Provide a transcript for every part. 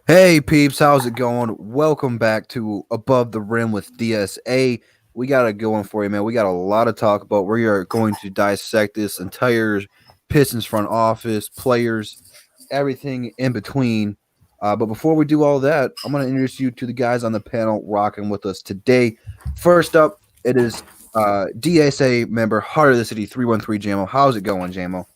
Hey peeps, how's it going? Welcome back to Above the Rim with DSA. We got it going for you, man. We got a lot to talk about. We are going to dissect this entire Pistons front office, players, everything in between. But before we do all that, I'm going to introduce you to the guys on the panel rocking with us today. First up, it is DSA member, Heart of the City 313 JMO. How's it going, JMO?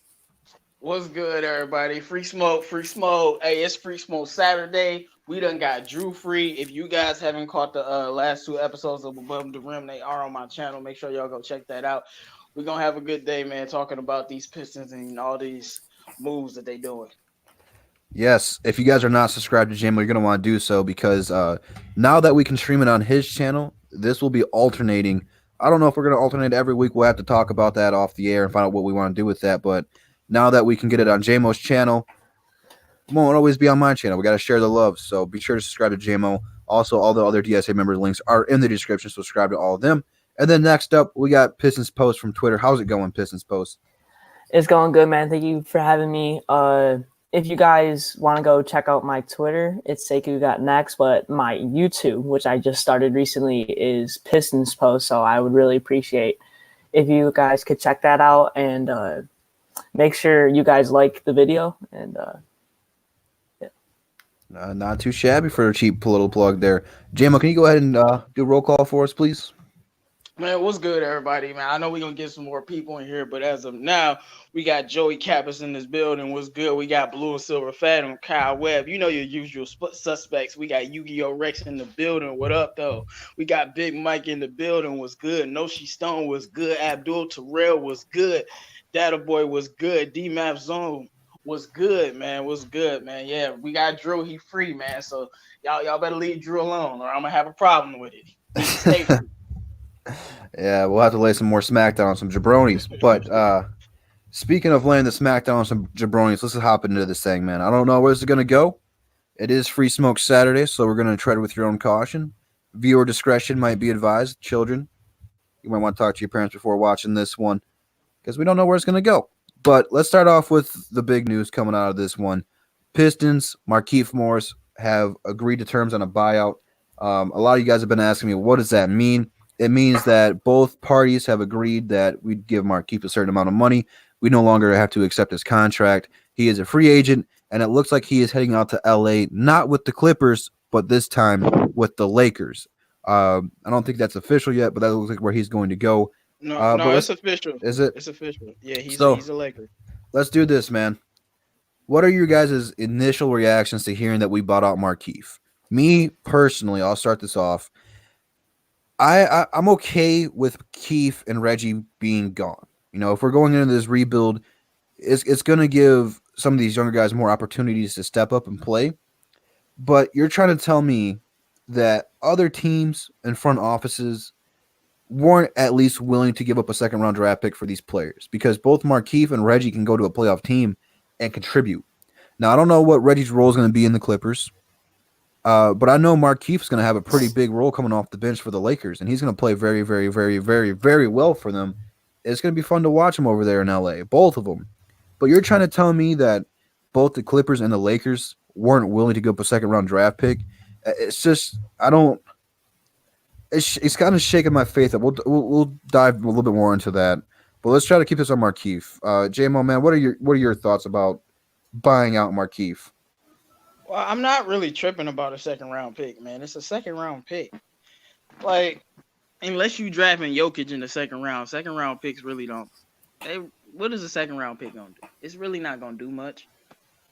What's good, everybody? Free smoke, free smoke. Hey, it's Free Smoke Saturday. We done got Drew free. If you guys haven't caught the last two episodes of Above the Rim, they are on my channel. Make sure y'all go check that out. We're gonna have a good day, man, talking about these Pistons and all these moves that they doing. Yes, if you guys are not subscribed to JMO, you're going to want to do so because now that we can stream it on his channel, this will be alternating. I don't know if we're going to alternate every week. We'll have to talk about that off the air and find out what we want to do with that. But now that we can get it on JMO's channel, it won't always be on my channel. We got to share the love. So be sure to subscribe to JMO. Also, all the other DSA member links are in the description. So subscribe to all of them. And then next up, we got Pistons Post from Twitter. How's it going, Pistons Post? It's going good, man. Thank you for having me. If you guys want to go check out my Twitter, it's Sekou Got Next, but my YouTube, which I just started recently, is Pistons Post. So I would really appreciate if you guys could check that out and make sure you guys like the video. And Not too shabby for a cheap little plug there. JMO, can you go ahead and do a roll call for us, please? Man, what's good, everybody? Man, I know we're gonna get some more people in here, but as of now, we got Joey Kappas in this building. What's good? We got Blue and Silver Fat and Kyle Webb. You know your usual suspects. We got Yu-Gi-Oh Rex in the building. What up, though? We got Big Mike in the building. What's good? Noshi Stone was good. Abdul Terrell was good. Data Boy was good. D-Map Zone was good, man. Was good, man. Yeah, we got Drew. He free, man. So y'all better leave Drew alone, or I'm gonna have a problem with it. He stay free. Yeah, we'll have to lay some more smackdown on some jabronis. But speaking of laying the smackdown on some jabronis, let's hop into this thing, man. I don't know where this is going to go. It is Free Smoke Saturday, so we're going to tread with your own caution. Viewer discretion might be advised. Children, you might want to talk to your parents before watching this one because we don't know where it's going to go. But let's start off with the big news coming out of this one. Pistons, Markieff Morris have agreed to terms on a buyout. A lot of you guys have been asking me, what does that mean? It means that both parties have agreed that we'd give Markieff a certain amount of money. We no longer have to accept his contract. He is a free agent, and it looks like he is heading out to LA, not with the Clippers, but this time with the Lakers. I don't think that's official yet, but that looks like where he's going to go. No, But no, let's, it's official. is it? It's official. Yeah, So he's a Laker. let's do this, man. What are your guys' initial reactions to hearing that we bought out Markieff? Me personally, I'll start this off. I'm okay with Keith and Reggie being gone. You know, if we're going into this rebuild, it's going to give some of these younger guys more opportunities to step up and play. But you're trying to tell me that other teams and front offices weren't at least willing to give up a second round draft pick for these players because both Markieff and Reggie can go to a playoff team and contribute. Now I don't know what Reggie's role is going to be in the Clippers. But I know Markieff's going to have a pretty big role coming off the bench for the Lakers, and he's going to play very, very, very, very, very well for them. It's going to be fun to watch him over there in LA, both of them. But you're trying to tell me that both the Clippers and the Lakers weren't willing to give up a second round draft pick? It's just I don't. It's kind of shaking my faith. We'll dive a little bit more into that. But let's try to keep this on Markieff. JMO, man, what are your thoughts about buying out Markieff? Well, I'm not really tripping about a second round pick, man. It's a second round pick. Like, unless you drafting Jokic in the second round picks really don't. They, what is a second round pick gonna do? It's really not gonna do much.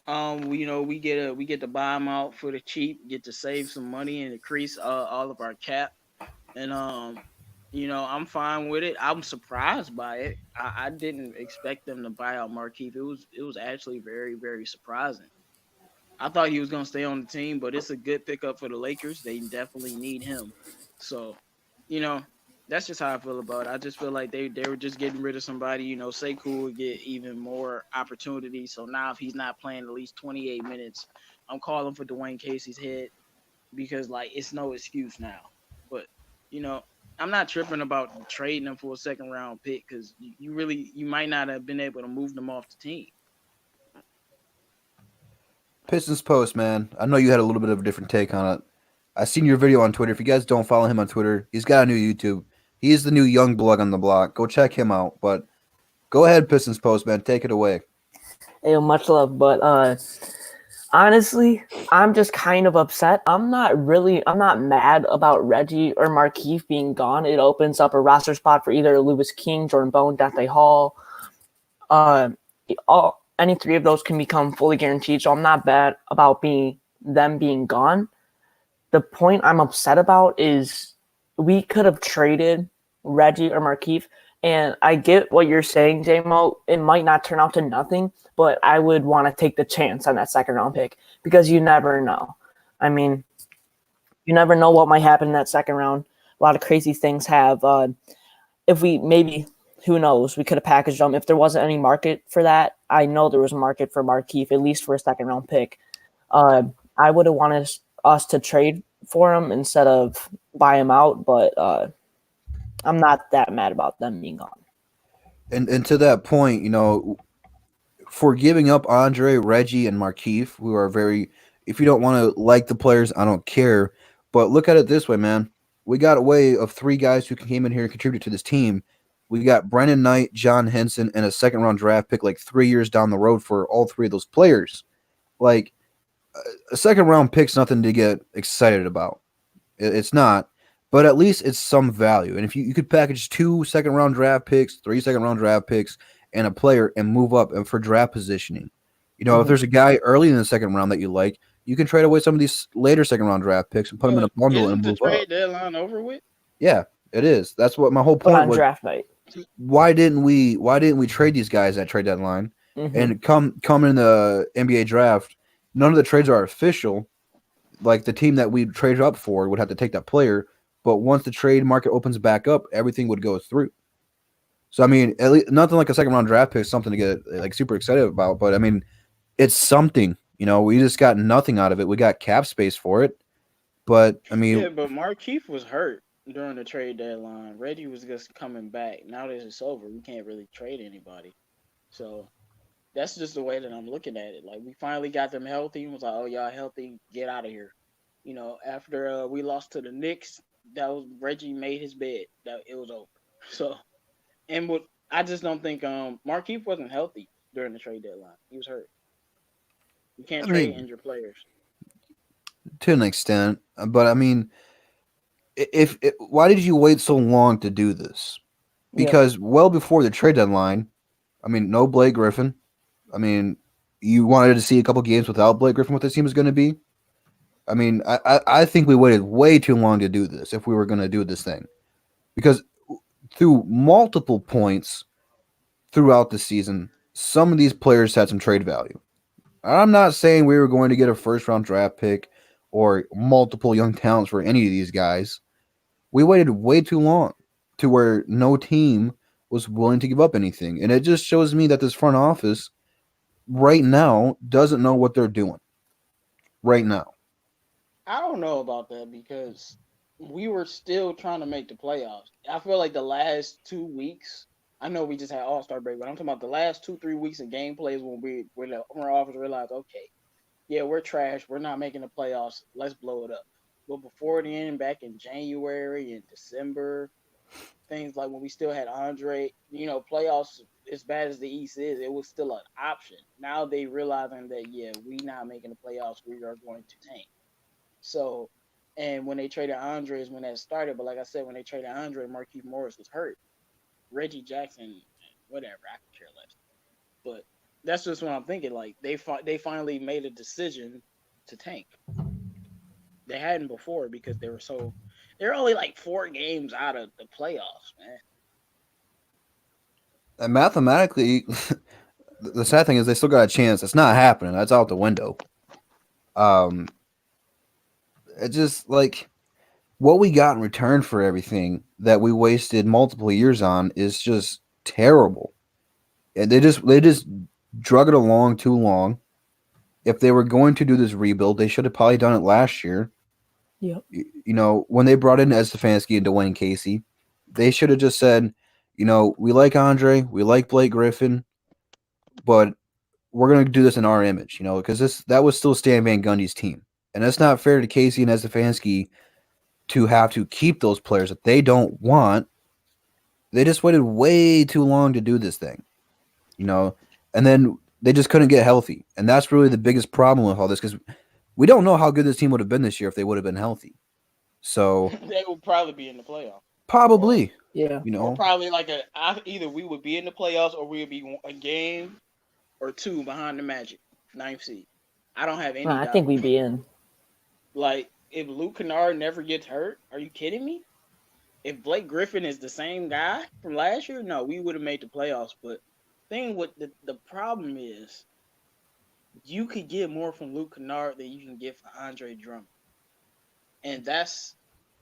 We get to buy them out for the cheap, get to save some money and increase all of our cap. And I'm fine with it. I'm surprised by it. I didn't expect them to buy out Markieff. It was actually very, very surprising. I thought he was gonna stay on the team, but it's a good pickup for the Lakers. They definitely need him. So, you know, that's just how I feel about it. I just feel like they were just getting rid of somebody. Sekou would get even more opportunities. So now if he's not playing at least 28 minutes, I'm calling for Dwayne Casey's head because like it's no excuse now. But you know, I'm not tripping about trading them for a second round pick because you might not have been able to move them off the team. Pistons Post, man. I know you had a little bit of a different take on it. I seen your video on Twitter. If you guys don't follow him on Twitter, he's got a new YouTube. He is the new young blood on the block. Go check him out. But go ahead, Pistons Post, man. Take it away. Hey, much love, but honestly, I'm just kind of upset. I'm not mad about Reggie or Markieff being gone. It opens up a roster spot for either Lewis King, Jordan Bone, Dante Hall. Any three of those can become fully guaranteed, so I'm not bad about them being gone. The point I'm upset about is we could have traded Reggie or Markieff, and I get what you're saying, J-Mo. It might not turn out to nothing, but I would want to take the chance on that second round pick because you never know. I mean, you never know what might happen in that second round. A lot of crazy things have. If we maybe, who knows, we could have packaged them. If there wasn't any market for that, I know there was a market for Markieff, at least for a second round pick. I would have wanted us to trade for him instead of buy him out, but I'm not that mad about them being gone. And to that point, you know, for giving up Andre, Reggie, and Markieff, who are very, if you don't want to like the players, I don't care. But look at it this way, man. We got a way of three guys who came in here and contribute to this team. We got Brennan Knight, John Henson, and a second round draft pick like 3 years down the road for all three of those players. Like, a second round pick's nothing to get excited about. It's not. But at least it's some value. And if you could package 2 second round draft picks, 3 second round draft picks, and a player and move up and for draft positioning. You know, if there's a guy early in the second round that you like, you can trade away some of these later second round draft picks and put them in a bundle and move the trade up. deadline over with? Yeah, it is. That's what my whole But point on was. draft night. Why didn't we trade these guys at trade deadline? And come in the NBA draft, none of the trades are official. Like the team that we traded up for would have to take that player. But once the trade market opens back up, everything would go through. So I mean, at least, nothing like a second round draft pick is something to get like super excited about. But I mean, it's something. You know, we just got nothing out of it. We got cap space for it. But I mean, yeah, but Markieff was hurt during the trade deadline. Reggie was just coming back. Now that it's over, we can't really trade anybody. So that's just the way that I'm looking at it. Like we finally got them healthy. It was like, oh, y'all healthy, get out of here. You know, after we lost to the Knicks, that was Reggie made his bed. That it was over. So, and what I just don't think Markieff wasn't healthy during the trade deadline. He was hurt. You can't trade injured players to an extent. But I mean, why did you wait so long to do this? Because well before the trade deadline, I mean, no Blake Griffin. I mean, you wanted to see a couple games without Blake Griffin, what this team is going to be. I mean, I think we waited way too long to do this if we were going to do this thing. Because through multiple points throughout the season, some of these players had some trade value. I'm not saying we were going to get a first-round draft pick or multiple young talents for any of these guys. We waited way too long to where no team was willing to give up anything. And it just shows me that this front office right now doesn't know what they're doing right now. I don't know about that because we were still trying to make the playoffs. I feel like the last 2 weeks, I know we just had All-Star break, but I'm talking about the last 2-3 weeks of game plays when our office realized, okay, yeah, we're trash. We're not making the playoffs. Let's blow it up. But before then, back in January and December, things like when we still had Andre, you know, playoffs, as bad as the East is, it was still an option. Now they realizing that, yeah, we not making the playoffs. We are going to tank. So, and when they traded Andre is when that started. But like I said, when they traded Andre, Markieff Morris was hurt. Reggie Jackson, whatever, I could care less. But that's just what I'm thinking. Like they finally made a decision to tank. They hadn't before because they're only like 4 games out of the playoffs, man. And mathematically, the sad thing is they still got a chance. It's not happening. That's out the window. It's just like what we got in return for everything that we wasted multiple years on is just terrible. And they just drug it along too long. If they were going to do this rebuild, they should have probably done it last year. Yep. You know, when they brought in Stefanski and Dwayne Casey, they should have just said, you know, we like Andre, we like Blake Griffin, but we're gonna do this in our image, because that was still Stan Van Gundy's team, and it's not fair to Casey and Stefanski to have to keep those players that they don't want. They just waited way too long to do this thing, and then they just couldn't get healthy, and that's really the biggest problem with all this because we don't know how good this team would have been this year if they would have been healthy. So they would probably be in the playoffs. probably, Yeah. Or probably either we would be in the playoffs or we would be a game or two behind the Magic, 9th seed. I don't have any doubt. I think we'd be in. Like, if Luke Kennard never gets hurt, are you kidding me? If Blake Griffin is the same guy from last year, no, we would have made the playoffs. But thing with the problem is, you could get more from Luke Kennard than you can get for Andre Drummond, and that's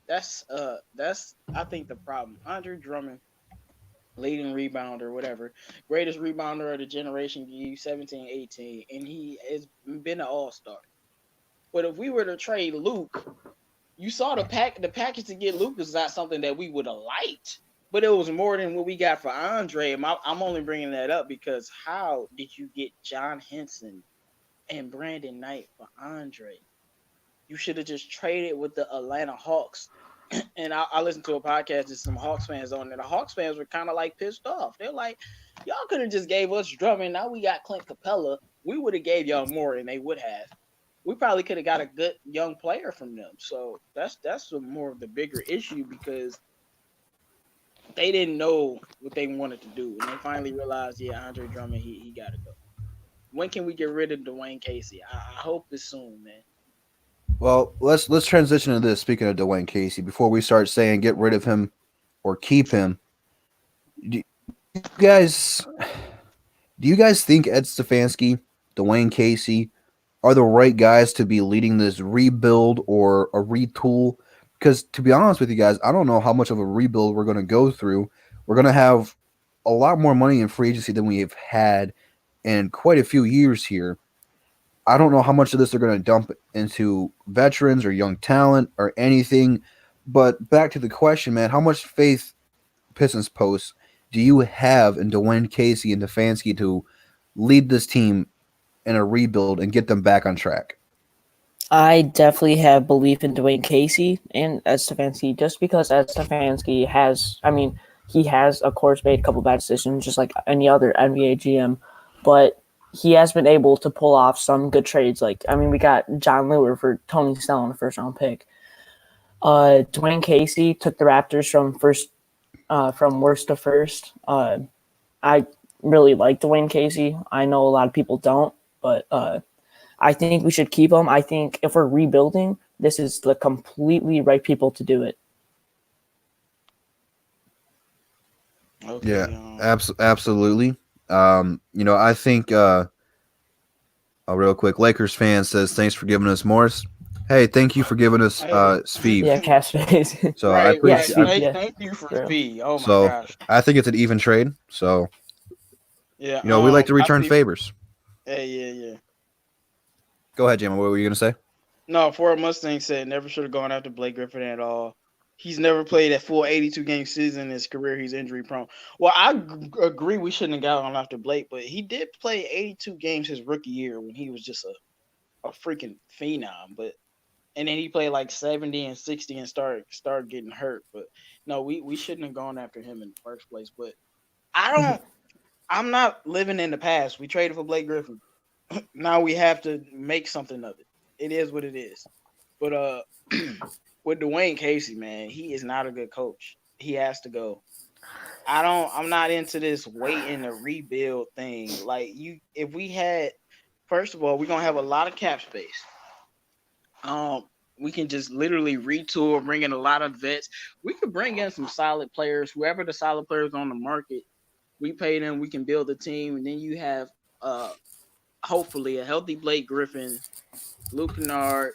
I think the problem. Andre Drummond, leading rebounder, whatever, greatest rebounder of the generation, 17, 18, and he has been an all-star. But if we were to trade Luke, you saw the package to get Luke is not something that we would have liked, but it was more than what we got for Andre. I'm only bringing that up because how did you get John Henson and Brandon Knight for Andre? You should have just traded with the Atlanta Hawks. And I listened to a podcast with some Hawks fans on there. The Hawks fans were kind of like pissed off. They're like, y'all could have just gave us Drummond. Now we got Clint Capella. We would have gave y'all more, and they would have. We probably could have got a good young player from them. So that's more of the bigger issue because they didn't know what they wanted to do. And they finally realized, Andre Drummond, he got to go. When can we get rid of Dwayne Casey? I hope it's soon, man. Well, let's transition to this. Speaking of Dwayne Casey, before we start saying get rid of him or keep him, do you guys think Ed Stefanski, Dwayne Casey are the right guys to be leading this rebuild or a retool? Because to be honest with you guys, I don't know how much of a rebuild we're going to go through. We're going to have a lot more money in free agency than we have had in quite a few years here. I don't know how much of this they're going to dump into veterans or young talent or anything. But back to the question, man, how much faith, Pistons Post, do you have in Dwayne Casey and Stefanski to lead this team in a rebuild and get them back on track? I definitely have belief in Dwayne Casey and Ed Stefanski just because Ed Stefanski he has, of course, made a couple bad decisions just like any other NBA GM, but he has been able to pull off some good trades. We got John Lewis for Tony Snell in the first-round pick. Dwayne Casey took the Raptors from worst to first. I really like Dwayne Casey. I know a lot of people don't, but I think we should keep him. I think if we're rebuilding, this is the completely right people to do it. Okay, yeah, absolutely. I think real quick, Lakers fan says thanks for giving us Morris. Hey, thank you for giving us Speed. Yeah, cash space. So I appreciate Thank you for Speed. Oh my gosh. I think it's an even trade. So yeah, we like to return favors. Yeah. Go ahead, Jim. What were you gonna say? No, Ford Mustang said never should have gone after Blake Griffin at all. He's never played a full 82-game season in his career. He's injury prone. Well, I agree we shouldn't have gone after Blake, but he did play 82 games his rookie year when he was just a freaking phenom. And then he played like 70 and 60 and started getting hurt. But no, we shouldn't have gone after him in the first place. But I'm not living in the past. We traded for Blake Griffin. Now we have to make something of it. It is what it is. But with Dwayne Casey, man, he is not a good coach. He has to go. I'm not into this waiting to rebuild thing. If we had, first of all, we're gonna have a lot of cap space. We can just literally retool, bring in a lot of vets. We could bring in some solid players, whoever the solid players on the market. We pay them, we can build a team, and then you have hopefully a healthy Blake Griffin, Luke Kennard,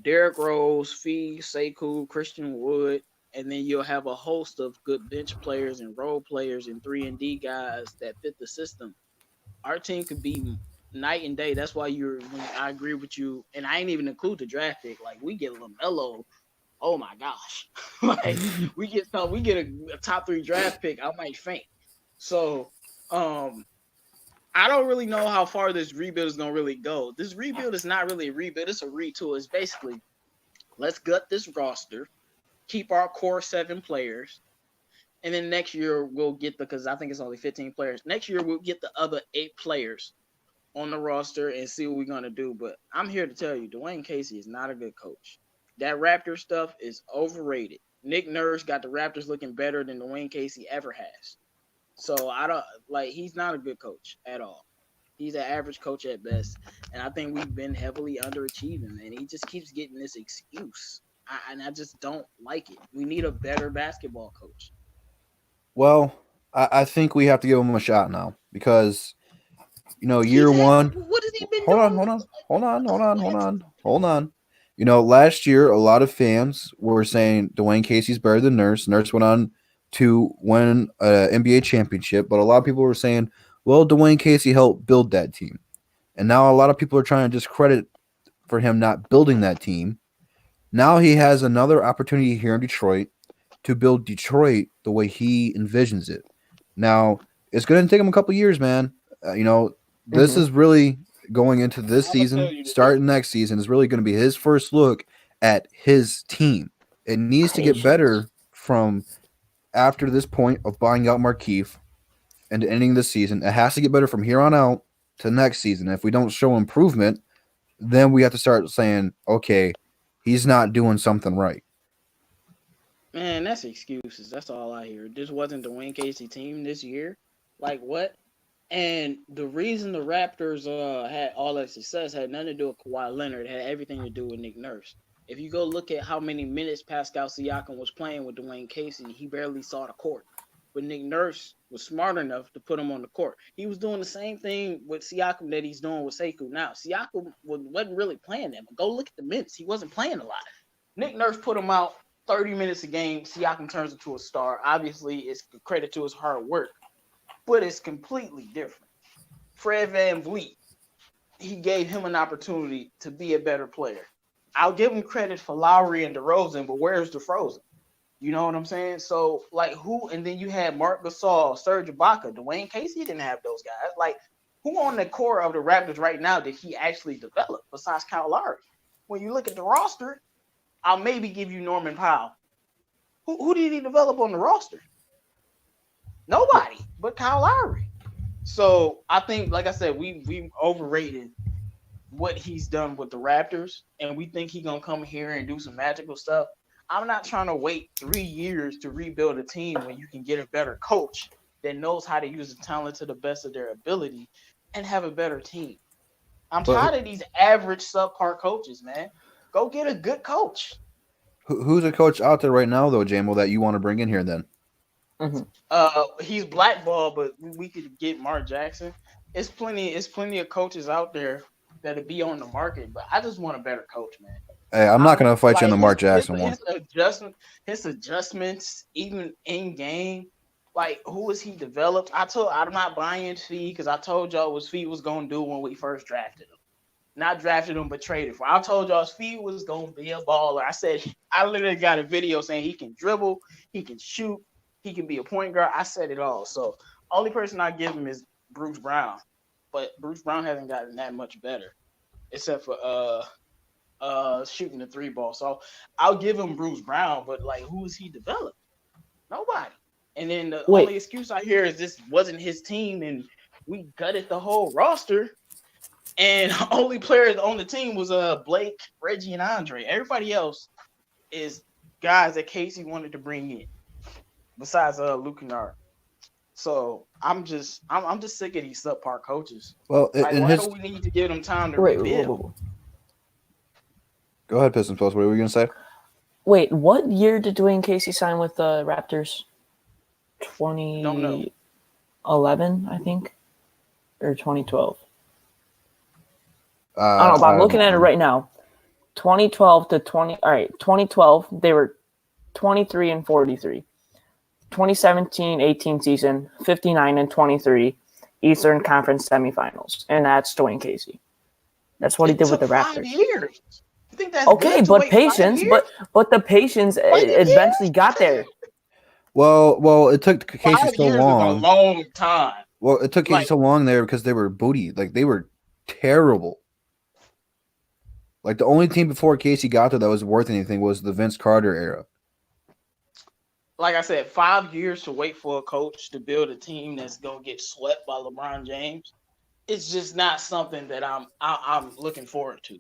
Derrick Rose, Fee, Sekou, Christian Wood, and then you'll have a host of good bench players and role players and 3-and-D guys that fit the system. Our team could be night and day. That's why I agree with you, and I ain't even include the draft pick. Like, we get LaMelo. Oh my gosh! we get a top 3 draft pick, I might faint. So, I don't really know how far this rebuild is gonna really go. This rebuild is not really a rebuild; it's a retool. It's basically let's gut this roster, keep our core 7 players, and then next year we'll get because I think it's only 15 players. Next year we'll get the other 8 players on the roster and see what we're gonna do. But I'm here to tell you, Dwayne Casey is not a good coach. That Raptor stuff is overrated. Nick Nurse got the Raptors looking better than Dwayne Casey ever has. So I don't like he's not a good coach at all. He's an average coach at best. And I think we've been heavily underachieving, and he just keeps getting this excuse. And I just don't like it. We need a better basketball coach. Well, I think we have to give him a shot now because, year one. What has he been doing? Hold on. Last year, a lot of fans were saying Dwayne Casey's better than Nurse. Nurse went on to win an NBA championship, but a lot of people were saying, well, Dwayne Casey helped build that team. And now a lot of people are trying to discredit for him not building that team. Now he has another opportunity here in Detroit to build Detroit the way he envisions it. Now, it's going to take him a couple years, man. This is really going into this season, starting next season, is really going to be his first look at his team. It needs to get better from after this point of buying out Markieff and ending the season. It has to get better from here on out to next season. If we don't show improvement, then we have to start saying, okay, he's not doing something right. Man, that's excuses. That's all I hear. This wasn't the Dwayne Casey team this year. Like, what? And the reason the Raptors had all that success had nothing to do with Kawhi Leonard. It had everything to do with Nick Nurse. If you go look at how many minutes Pascal Siakam was playing with Dwayne Casey, he barely saw the court. But Nick Nurse was smart enough to put him on the court. He was doing the same thing with Siakam that he's doing with Sekou now. Siakam wasn't really playing that, but go look at the minutes. He wasn't playing a lot. Nick Nurse put him out 30 minutes a game. Siakam turns into a star. Obviously, it's credit to his hard work, but it's completely different. Fred VanVleet, he gave him an opportunity to be a better player. I'll give him credit for Lowry and DeRozan, but where's DeRozan? You know what I'm saying? So, like, who? And then you had Marc Gasol, Serge Ibaka, Dwayne Casey didn't have those guys. Like, who on the core of the Raptors right now did he actually develop besides Kyle Lowry? When you look at the roster, I'll maybe give you Norman Powell. Who did he develop on the roster? Nobody but Kyle Lowry. So I think, like I said, we overrated what he's done with the Raptors, and we think he's gonna come here and do some magical stuff. I'm not trying to wait 3 years to rebuild a team when you can get a better coach that knows how to use the talent to the best of their ability and have a better team. I'm tired of these average subpar coaches, man. Go get a good coach. Who's a coach out there right now, though, Jamo, that you want to bring in here then? He's blackballed, but we could get Mark Jackson. It's plenty of coaches out there that'll be on the market, but I just want a better coach, man. Hey, I'm not going to fight you on the Mark Jackson one. His adjustments, even in game, like who has he developed? I'm not buying Fee because I told y'all what Fee was going to do when we first drafted him. Not drafted him, but traded for. I told y'all Fee was going to be a baller. I literally got a video saying he can dribble, he can shoot, he can be a point guard. I said it all. So only person I give him is Bruce Brown, but Bruce Brown hasn't gotten that much better, except for shooting the 3 ball. So I'll give him Bruce Brown, but like who has he developed? Nobody. And then the only excuse I hear is this wasn't his team and we gutted the whole roster. And only players on the team was Blake, Reggie, and Andre. Everybody else is guys that Casey wanted to bring in, besides Luke Kennard. So I'm just sick of these subpar coaches. Well, why do we need to give them time to rebuild? Go ahead, Pistons Post. What were you gonna say? Wait, what year did Dwayne Casey sign with the Raptors? 2011, I think, or 2012. I don't know, but I'm looking at it right now. 2012 to 20. All right, 2012 they were 23 and 43. 2017-18 season 59 and 23, Eastern Conference semifinals, and that's Dwayne Casey. That's what he did with the Raptors. 5 years. You think that's okay, but patience, but the patience eventually got there. Well, it took Casey so long. Is a long time. Well, it took Casey Like, so long there because they were booty. Like they were terrible. Like the only team before Casey got there that was worth anything was the Vince Carter era. like I said, 5 years to wait for a coach to build a team that's gonna get swept by LeBron James. It's just not something that I'm looking forward to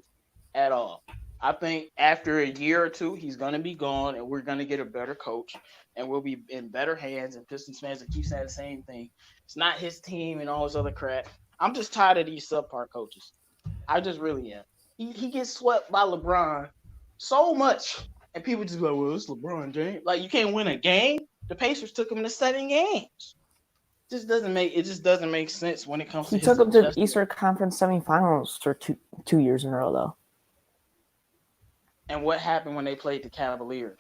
at all. I think after a year or two, he's gonna be gone, and we're gonna get a better coach, and we'll be in better hands. And Pistons fans will keep saying the same thing. It's not his team and all this other crap. I'm just tired of these subpar coaches. I just really am. He gets swept by LeBron so much, and people just go, "Well, it's LeBron James." Like you can't win a game. The Pacers took him to 7 games. It just doesn't make sense when it comes to He his took them to adjustment. Eastern Conference semifinals for two years in a row, though. And what happened when they played the Cavaliers?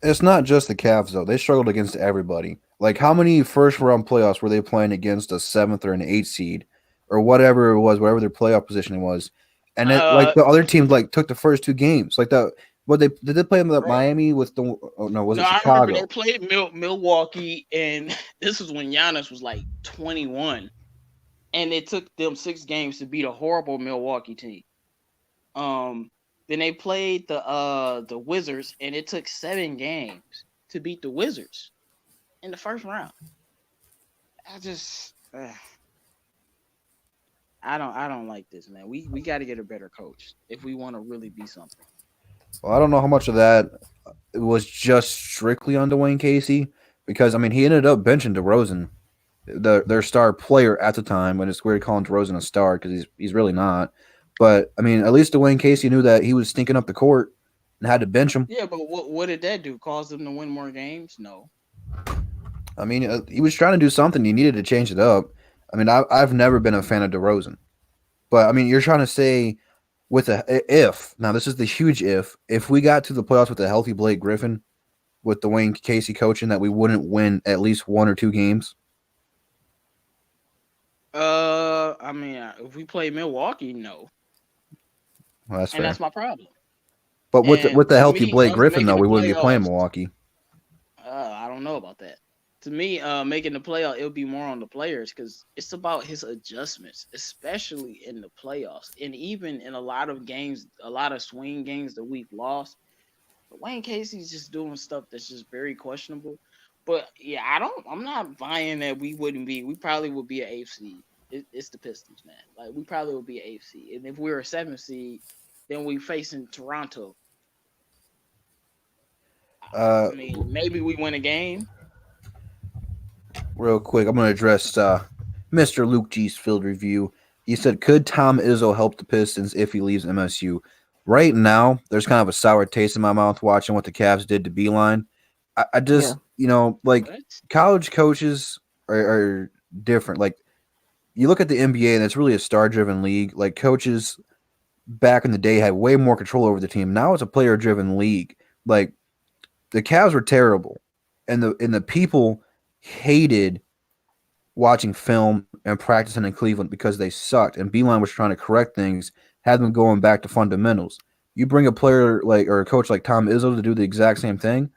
It's not just the Cavs though. They struggled against everybody. Like how many first round playoffs were they playing against a 7th or an 8th seed or whatever it was, whatever their playoff positioning was, and it like Uh, the other teams like took the first 2 games. Like the what they did they play in the bro, Miami with the oh no was no, it I remember Chicago? they played Milwaukee, and this was when Giannis was like 21, and it took them 6 games to beat a horrible Milwaukee team. Um, then they played the Wizards, and it took 7 games to beat the Wizards in the first round. I just, I don't like this, man. We got to get a better coach if we want to really be something. Well, I don't know how much of that was just strictly on Dwayne Casey because I mean he ended up benching DeRozan, their star player at the time. When it's weird calling DeRozan a star because he's really not. But I mean, at least Dwayne Casey knew that he was stinking up the court and had to bench him. Yeah, but what did that do? Cause them to win more games? No. I mean, he was trying to do something. He needed to change it up. I mean, I've never been a fan of DeRozan, but I mean, you're trying to say with a if now this is the huge if we got to the playoffs with a healthy Blake Griffin with Dwayne Casey coaching that we wouldn't win at least 1 or 2 games. I mean, if we play Milwaukee, no, Well, that's and fair. that's my problem. But And with the to healthy me, Blake us Griffin making though, the we wouldn't be playing playoffs, Milwaukee. I don't know about that. To me, making the playoff, it'll be more on the players because it's about his adjustments, especially in the playoffs, and even in a lot of games, a lot of swing games that we've lost. Wayne Casey's just doing stuff that's just very questionable. But yeah, I'm not buying that we wouldn't be. We probably would be an eighth seed. It's the Pistons, man. Like we probably would be an eighth seed, and if we were a seventh seed, then we facing Toronto. I Uh, mean, maybe we win a game. Real quick, I'm going to address Mr. Luke G's field review. He said, "Could Tom Izzo help the Pistons if he leaves MSU?" Right now, there's kind of a sour taste in my mouth watching what the Cavs did to Beeline. I just, Yeah. like What? college coaches are different. Like you look at the NBA, and it's really a star-driven league. Like coaches back in the day had way more control over the team. Now it's a player-driven league. Like the Cavs were terrible, and the people hated watching film and practicing in Cleveland because they sucked. And Beeline was trying to correct things, had them going back to fundamentals. You bring a player like or a coach like Tom Izzo to do the exact same thing,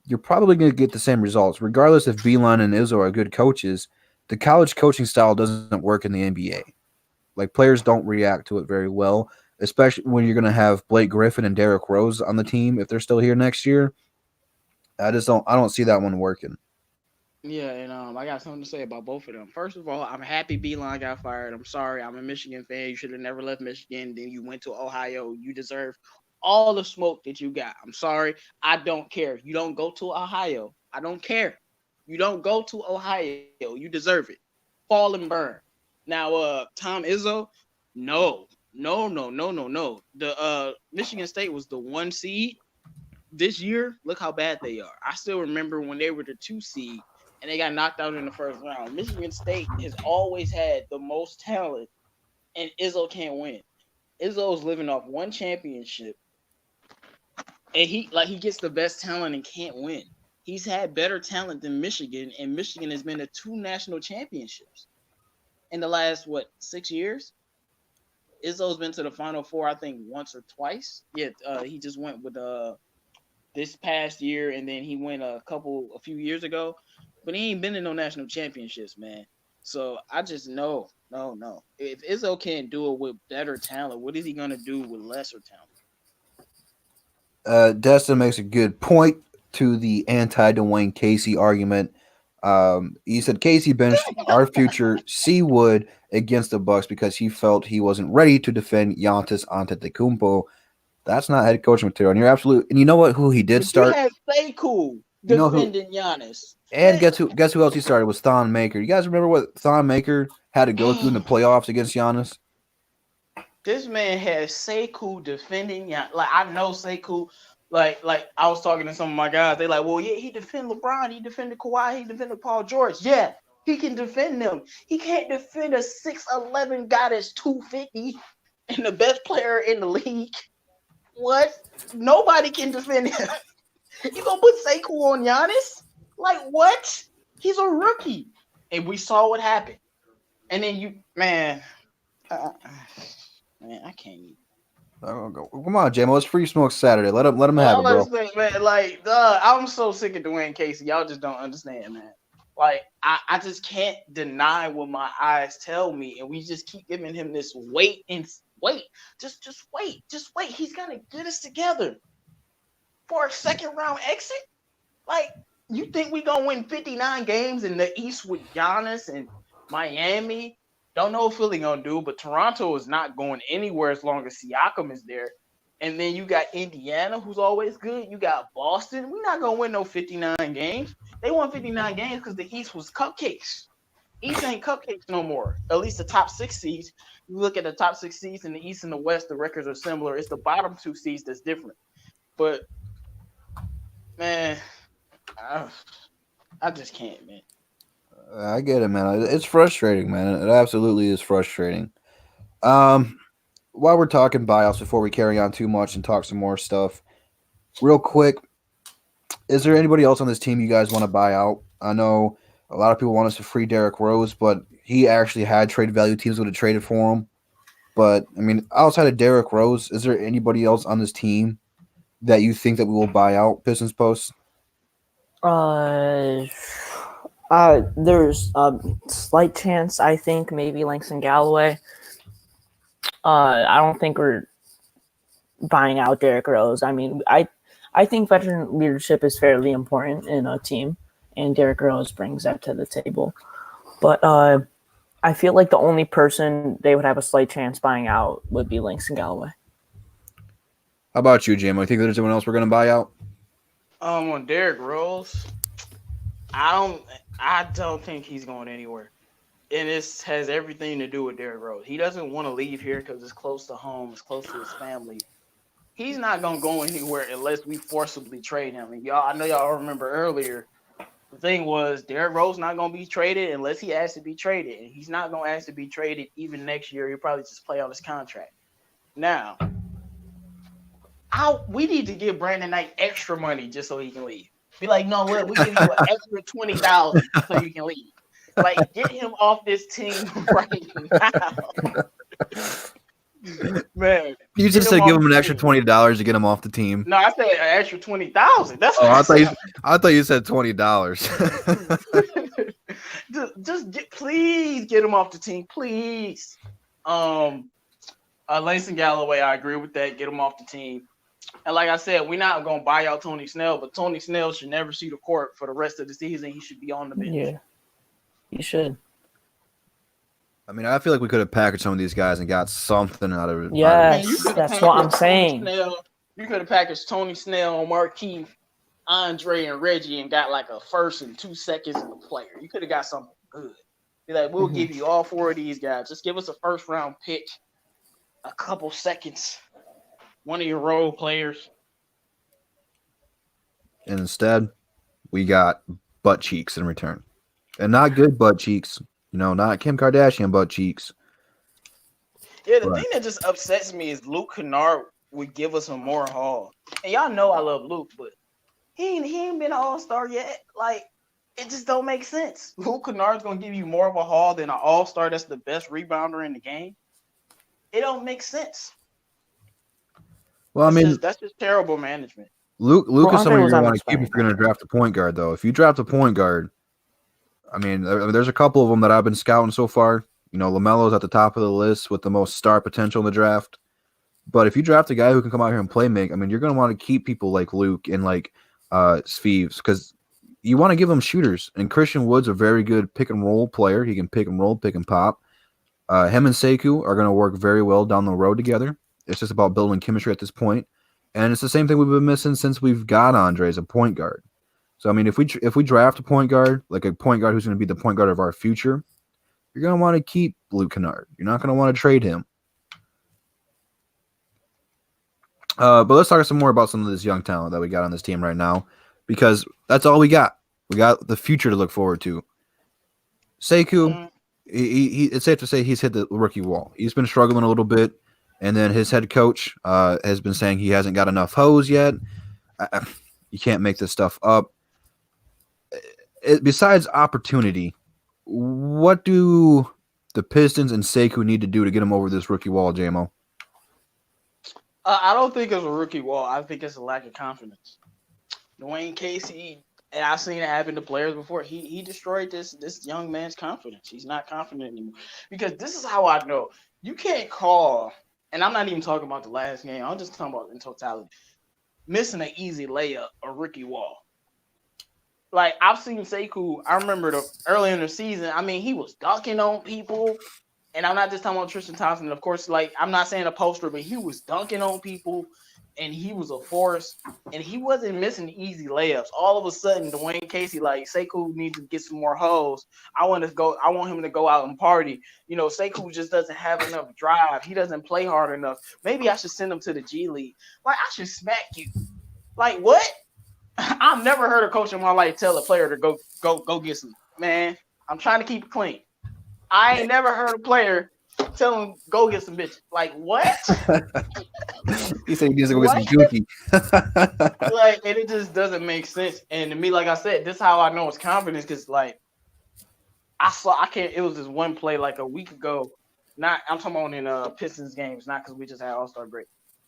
you're probably going to get the same results, regardless if Beeline and Izzo are good coaches. The college coaching style doesn't work in the NBA. Like players don't react to it very well, especially when you're going to have Blake Griffin and Derrick Rose on the team if they're still here next year. I don't see that one working. Yeah, and I got something to say about both of them. First of all, I'm happy Beeline got fired. I'm sorry. I'm a Michigan fan. You should have never left Michigan. Then you went to Ohio. You deserve all the smoke that you got. I'm sorry. I don't care. You don't go to Ohio. I don't care. You don't go to Ohio. You deserve it. Fall and burn. Now, Tom Izzo, no, no, no, no, no, no. The Michigan State was the 1 seed this year. Look how bad they are. I still remember when they were the 2 seed and they got knocked out in the first round. Michigan State has always had the most talent, and Izzo can't win. Izzo's living off one championship, and he gets the best talent and can't win. He's had better talent than Michigan, and Michigan has been to 2 national championships in the last 6 years. Izzo's been to the Final Four, I think, once or twice. Yeah, he just went with this past year, and then he went a few years ago. but he ain't been in no national championships, man. So I just no. If Izzo can't do it with better talent, what is he gonna do with lesser talent? Destin makes a good point to the anti-Dwayne Casey argument. He said Casey benched our future C Wood against the Bucks because he felt he wasn't ready to defend Giannis Antetokounmpo. That's not head coach material. And you're absolute. And you know what? Who he did But start? you had Sekou You know who? defending Giannis. And guess who else he started was Thon Maker. You guys remember what Thon Maker had to go through in the playoffs against Giannis? This man has Sekou defending Giannis. Like I know Sekou. Like I was talking to some of my guys. They like, well, yeah, he defended LeBron, he defended Kawhi, he defended Paul George. Yeah, he can defend them. He can't defend a 6'11" guy that's 250 and the best player in the league. What? Nobody can defend him. You gonna put Sekou on Giannis? Like what? He's a rookie, and we saw what happened. And then man, I can't. Come on, J-Mo. It's Free Smoke Saturday. Let him have it, bro. Man, like, I'm so sick of Dwayne Casey. Y'all just don't understand, man. Like, I just can't deny what my eyes tell me, and we just keep giving him this wait. Just wait. He's gonna get us together for a second round exit. Like, you think we gonna win 59 games in the East with Giannis and Miami? Don't know what Philly gonna do, but Toronto is not going anywhere as long as Siakam is there. And then you got Indiana, who's always good. You got Boston. We're not gonna win no 59 games. They won 59 games because the East was cupcakes. East ain't cupcakes no more. At least the top 6 seeds. You look at the top 6 seeds in the East and the West, the records are similar. It's the bottom 2 seeds that's different. But man, I just can't, man. I get it, man. It's frustrating, man. It absolutely is frustrating. While we're talking buyouts, before we carry on too much and talk some more stuff, real quick, is there anybody else on this team you guys want to buy out? I know a lot of people want us to free Derrick Rose, but he actually had trade value. Teams would have traded for him. But, I mean, outside of Derrick Rose, is there anybody else on this team that you think that we will buy out, Pistons Post? There's a slight chance, I think, maybe Langston Galloway. I don't think we're buying out Derrick Rose. I mean, I think veteran leadership is fairly important in a team, and Derrick Rose brings that to the table. But I feel like the only person they would have a slight chance buying out would be Langston Galloway. How about you, Jim? I think there's anyone else we're going to buy out? On Derrick Rose, I don't think he's going anywhere. And this has everything to do with Derrick Rose. He doesn't want to leave here because it's close to home, it's close to his family. He's not going to go anywhere unless we forcibly trade him. And I know y'all remember earlier, the thing was Derrick Rose not going to be traded unless he asks to be traded. And he's not going to ask to be traded even next year. He'll probably just play on his contract. Now, we need to give Brandon Knight extra money just so he can leave. Be like, no, we give you an extra $20,000 so you can leave. Like, get him off this team right now. Man. You just said give him an extra $20 to get him off the team. No, I said an extra $20,000. That's what I thought you said $20. Please get him off the team, please. Langston Galloway, I agree with that. Get him off the team. And like I said, we're not gonna buy out Tony Snell, but Tony Snell should never see the court for the rest of the season. He should be on the bench. Yeah, he should. I mean, I feel like we could have packaged some of these guys and got something out of it. Yes, that's what I'm saying. You could have packaged Tony Snell, Markieff, Andre, and Reggie and got like a first and 2 seconds in the player. You could have got something good. Be like, we'll give you all 4 of these guys. Just give us a first round pick, a couple seconds, one of your role players. And instead, we got butt cheeks in return. And not good butt cheeks. Not Kim Kardashian butt cheeks. Yeah, the thing that just upsets me is Luke Kennard would give us a more haul. And y'all know I love Luke, but he ain't been an all-star yet. Like, it just don't make sense. Luke Kennard's going to give you more of a haul than an all-star that's the best rebounder in the game. It don't make sense. Well, that's just terrible management. Luke is somebody you're going to want to keep if you're going to draft a point guard, though. If you draft a point guard, I mean, there's a couple of them that I've been scouting so far. LaMelo's at the top of the list with the most star potential in the draft. But if you draft a guy who can come out here and play make, I mean, you're going to want to keep people like Luke and like Sveeves because you want to give them shooters. And Christian Wood's a very good pick and roll player. He can pick and roll, pick and pop. Him and Sekou are going to work very well down the road together. It's just about building chemistry at this point. And it's the same thing we've been missing since we've got Andre as a point guard. So, I mean, if we draft a point guard, like a point guard who's going to be the point guard of our future, you're going to want to keep Luke Kennard. You're not going to want to trade him. But let's talk some more about some of this young talent that we got on this team right now, because that's all we got. We got the future to look forward to. Sekou, it's safe to say he's hit the rookie wall. He's been struggling a little bit, and then his head coach has been saying he hasn't got enough hose yet. You can't make this stuff up. Besides opportunity, what do the Pistons and Sekou need to do to get him over this rookie wall, JMO? I don't think it's a rookie wall. I think it's a lack of confidence. Dwayne Casey, and I've seen it happen to players before. He destroyed this young man's confidence. He's not confident anymore. Because this is how I know. You can't call, and I'm not even talking about the last game. I'm just talking about in totality. Missing an easy layup, a rookie wall. Like, I've seen Sekou, I remember early in the season, I mean, he was dunking on people. And I'm not just talking about Tristan Thompson. Of course, like, I'm not saying a poster, but he was dunking on people, and he was a force, and he wasn't missing easy layups. All of a sudden, Dwayne Casey, like, Sekou needs to get some more hoes. I want him to go out and party. Sekou just doesn't have enough drive. He doesn't play hard enough. Maybe I should send him to the G League. Like, I should smack you. Like, what? I've never heard a coach in my life tell a player to go get some. Man, I'm trying to keep it clean. I ain't never heard a player tell him go get some bitches. Like, what? He said he needs to go get some Dookie. And it just doesn't make sense. And to me, like I said, this is how I know it's confidence, because like it was this one play like a week ago. I'm talking about in Pistons games, not because we just had All-Star break.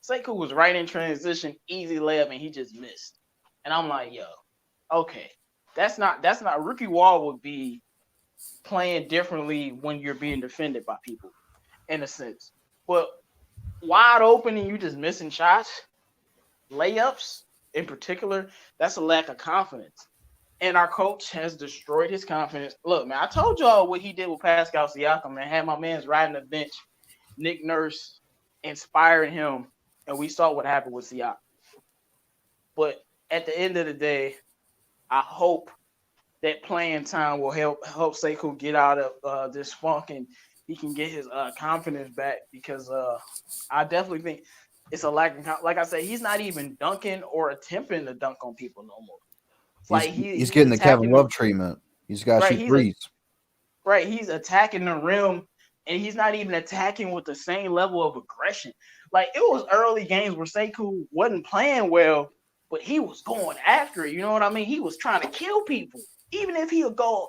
Sekou was right in transition, easy layup, and he just missed. And I'm like, yo, okay. That's not rookie wall would be playing differently when you're being defended by people, in a sense. But wide open and you just missing shots, layups in particular, that's a lack of confidence. And our coach has destroyed his confidence. Look, man, I told y'all what he did with Pascal Siakam, man. Had my man's riding the bench, Nick Nurse inspiring him, and we saw what happened with Siakam. But at the end of the day, I hope that playing time will help Sekou get out of this funk, and he can get his confidence back, because I definitely think it's a lack of, like I said, he's not even dunking or attempting to dunk on people no more. He's getting the Kevin Love treatment. He's got to shoot threes. Right, he's attacking the rim, and he's not even attacking with the same level of aggression. Like, it was early games where Sekou wasn't playing well, but he was going after it. You know what I mean? He was trying to kill people. Even if he would go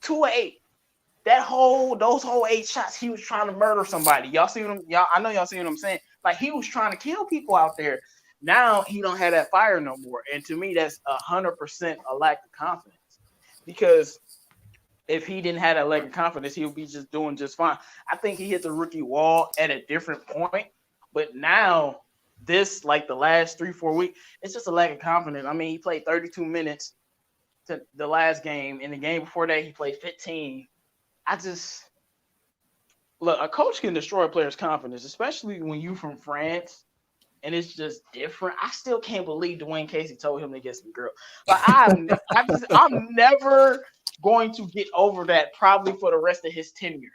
2-8, those whole 8 shots, he was trying to murder somebody. Y'all see what I know y'all see what I'm saying. Like, he was trying to kill people out there. Now he don't have that fire no more. And to me, that's 100% a lack of confidence. Because if he didn't have that lack of confidence, he would be just doing just fine. I think he hit the rookie wall at a different point. But now, this, like the last 3-4 weeks, it's just a lack of confidence. I mean, he played 32 minutes to the last game. In the game before that, he played 15. Look, a coach can destroy a player's confidence, especially when you from France and it's just different. I still can't believe Dwayne Casey told him to get some girl. Like, I'm never going to get over that, probably for the rest of his tenure.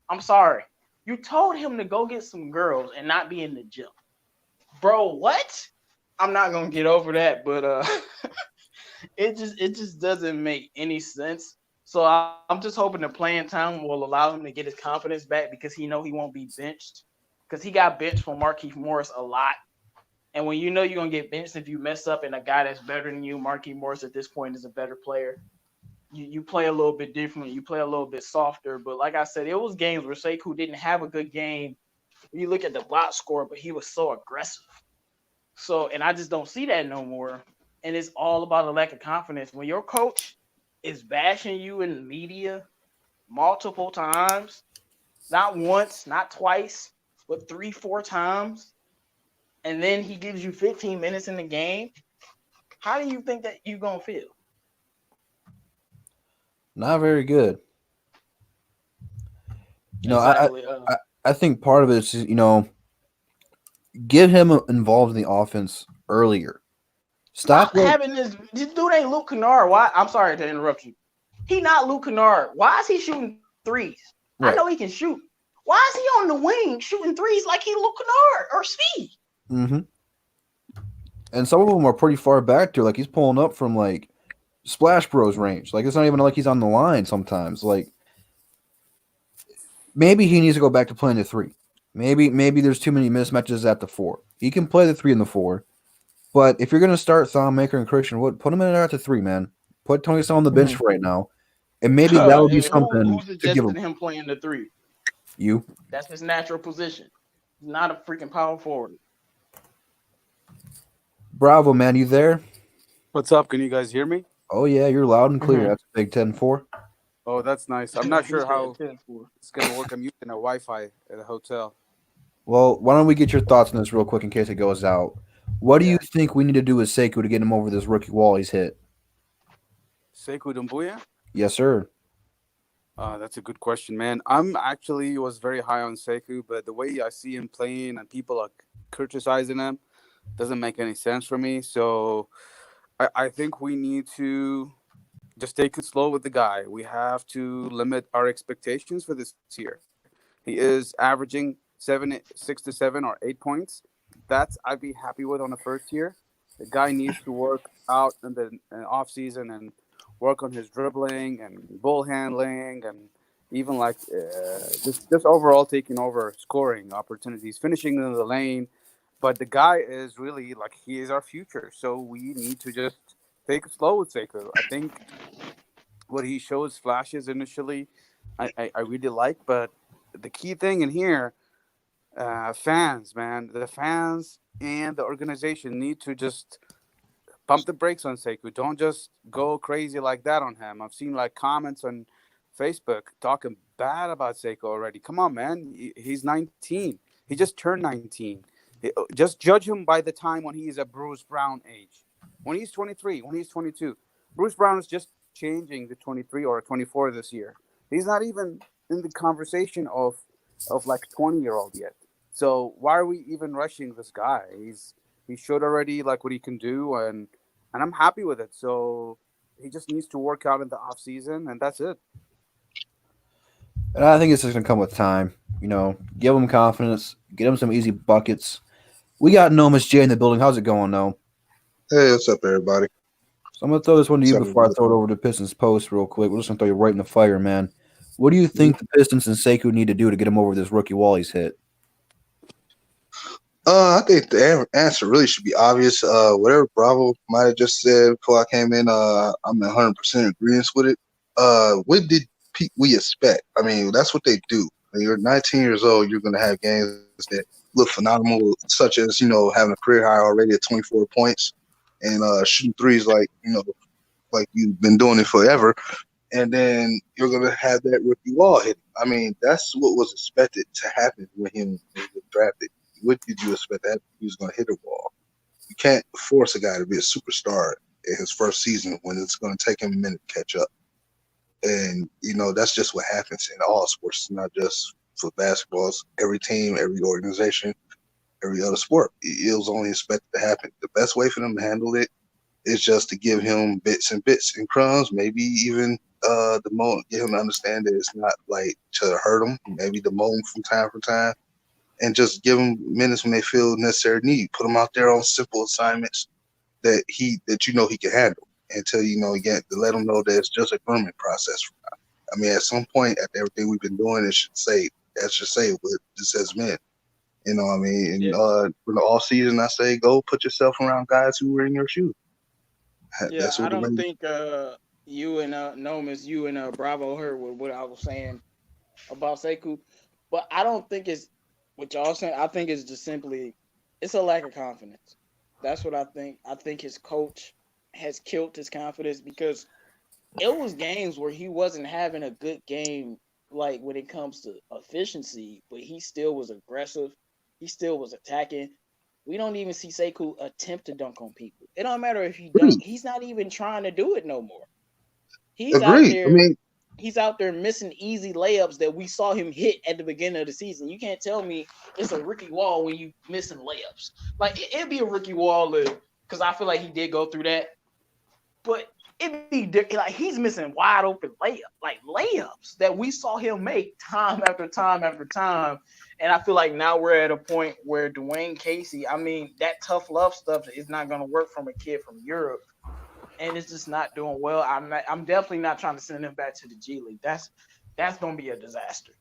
I'm sorry. You told him to go get some girls and not be in the gym. Bro, what? I'm not gonna get over that, but it just doesn't make any sense. So I'm just hoping the playing time will allow him to get his confidence back, because he know he won't be benched, because he got benched for Markieff Morris a lot. And when you know you're gonna get benched if you mess up, and a guy that's better than you, Markieff Morris at this point is a better player, you play a little bit differently. You play a little bit softer. But like I said, it was games where Sekou didn't have a good game. You look at the box score, but he was so aggressive. So, and I just don't see that no more. And it's all about a lack of confidence. When your coach is bashing you in the media multiple times, not once, not twice, but 3, 4 times, and then he gives you 15 minutes in the game, how do you think that you gonna feel? Not very good. You know, Exactly. I think part of it is, get him involved in the offense earlier. Stop Stop what having this dude ain't Luke Kennard. Why? I'm sorry to interrupt you. He not Luke Kennard. Why is he shooting threes? I right. know he can shoot. Why is he on the wing shooting threes like he Luke Kennard or Speed? Mm-hmm. And some of them are pretty far back there. Like he's pulling up from like Splash Bros range. Like it's not even like he's on the line sometimes. Like maybe he needs to go back to playing the three. Maybe there's too many mismatches at the four. He can play the three and the four. But if you're gonna start Thonmaker and Christian Wood, put him in there at the three, man. Put Tony Snell on the bench for right now. And maybe that would be Who something to give suggested him. him playing the three? You. That's his natural position. He's not a freaking power forward. Bravo, man. You there? What's up? Can you guys hear me? Oh yeah, you're loud and clear. Mhm. That's Big 10-4. Oh, that's nice. I'm not He sure said how 10-4. it's gonna work. I'm using a Wi-Fi at a hotel. Well, why don't we get your thoughts on this real quick in case it goes out? What do you Yeah, think we need to do with Sekou to get him over this rookie wall he's hit? Sekou Doumbouya. Yes, sir. That's a good question, man. I'm actually was very high on Sekou, but the way I see him playing and people are criticizing him doesn't make any sense for me. So I think we need to just take it slow with the guy. We have to limit our expectations for this year. He is averaging 6 to 7 or 8 points. That's I'd be happy with on the first year. The guy needs to work out in the off season and work on his dribbling and ball handling and even like just overall taking over scoring opportunities, finishing in the lane. But the guy is really like he is our future, so we need to just take it slow with Sekou. I think what he shows flashes initially, I really like, but the key thing in here, fans, man, the fans and the organization need to just pump the brakes on Sekou. Don't just go crazy like that on him. I've seen like comments on Facebook talking bad about Sekou already. Come on, man. He's 19. He just turned 19. Just judge him by the time when he's a Bruce Brown age. When he's 23, when he's 22. Bruce Brown is just changing to 23 or 24 this year. He's not even in the conversation of like 20-year-old yet. So why are we even rushing this guy? He showed already like what he can do, and I'm happy with it. So he just needs to work out in the off season, and that's it. And I think it's just gonna come with time. Give him confidence, get him some easy buckets. We got Nomus J in the building. How's it going, No? Hey, what's up, everybody? So I'm gonna throw this one to you What's up, before I everybody? throw it over to Pistons Post real quick. We're just gonna throw you right in the fire, man. What do you think the Pistons and Sekou need to do to get him over this rookie wall he's hit? I think the answer really should be obvious. Whatever Bravo might have just said before I came in, I'm 100% agreement with it. What did we expect? I mean, that's what they do. When you're 19 years old, you're going to have games that look phenomenal, such as, having a career high already at 24 points and shooting threes like you've been doing it forever. And then you're going to have that rookie wall hitting. I mean, that's what was expected to happen when he was drafted. What did you expect that he was going to hit a wall? You can't force a guy to be a superstar in his first season when it's going to take him a minute to catch up. And, that's just what happens in all sports. It's not just for basketball. It's every team, every organization, every other sport. It was only expected to happen. The best way for them to handle it is just to give him bits and crumbs, maybe even the moment, get him to understand that it's not like to hurt him, maybe the moment from time to time, and just give him minutes when they feel necessary need. Put him out there on simple assignments that he can handle until again to let him know that it's just a grooming process. I mean, at some point, after everything we've been doing, it should say what this has meant. You know what I mean? And Yeah. for the off season, I say go put yourself around guys who are in your shoes. Yeah, That's I what the don't way. think you and Nomus, you and Bravo heard what I was saying about Sekou, but I don't think it's what y'all saying. I think it's just simply it's a lack of confidence. That's what I think. I think his coach has killed his confidence because it was games where he wasn't having a good game, like when it comes to efficiency, but he still was aggressive. He still was attacking. We don't even see Sekou attempt to dunk on people. It don't matter if he dunk. Agreed. He's not even trying to do it no more. He's out Agreed. I there. mean, He's out there missing easy layups that we saw him hit at the beginning of the season. You can't tell me it's a rookie wall when you missing layups. Like it'd be a rookie wall because I feel like he did go through that. But it'd be like he's missing wide open layups that we saw him make time after time after time. And I feel like now we're at a point where Dwayne Casey, I mean, that tough love stuff is not going to work from a kid from Europe. And it's just not doing well. I'm definitely not trying to send him back to the G League. That's going to be a disaster.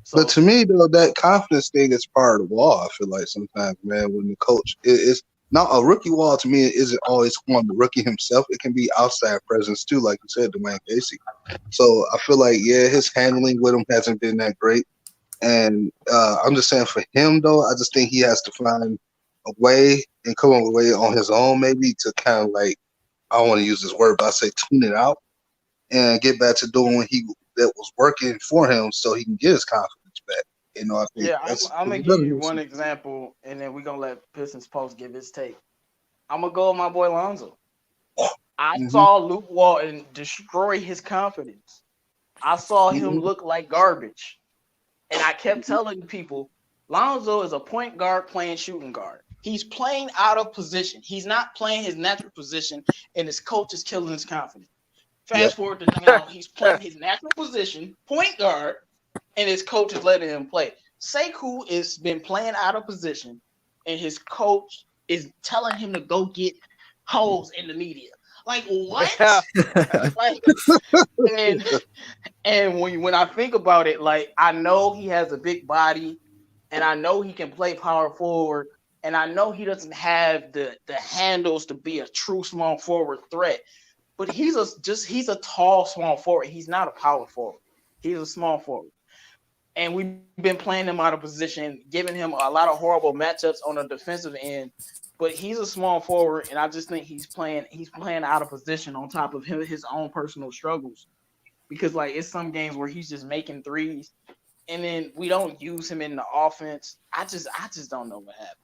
So, but to me, though, that confidence thing is part of the wall. I feel like sometimes, man, when the coach it's not a rookie wall. To me, it isn't always on the rookie himself. It can be outside presence too, like you said, Dwayne Casey. So I feel like his handling with him hasn't been that great. And I'm just saying for him, though, I just think he has to find a way and come up with a way on his own, maybe to kind of like, I don't want to use this word, but I say tune it out and get back to doing what that was working for him so he can get his confidence back. You know, I think I'm going to give you one example, and then we're going to let Pistons Post give his take. I'm going to go with my boy Lonzo. I saw Luke Walton destroy his confidence. I saw him look like garbage. And I kept telling people, Lonzo is a point guard playing shooting guard. He's playing out of position. He's not playing his natural position, and his coach is killing his confidence. Fast forward to now, he's playing his natural position, point guard, and his coach is letting him play. Sekou has been playing out of position, and his coach is telling him to go get holes in the media. Like, what? Like, and when I think about it, like, I know he has a big body, and I know he can play power forward, and I know he doesn't have the handles to be a true small forward threat. But he's a tall small forward. He's not a power forward. He's a small forward. And we've been playing him out of position, giving him a lot of horrible matchups on the defensive end. But he's a small forward, and I just think he's playing out of position on top of his own personal struggles. Because like it's some games where he's just making threes, and then we don't use him in the offense. I just don't know what happened.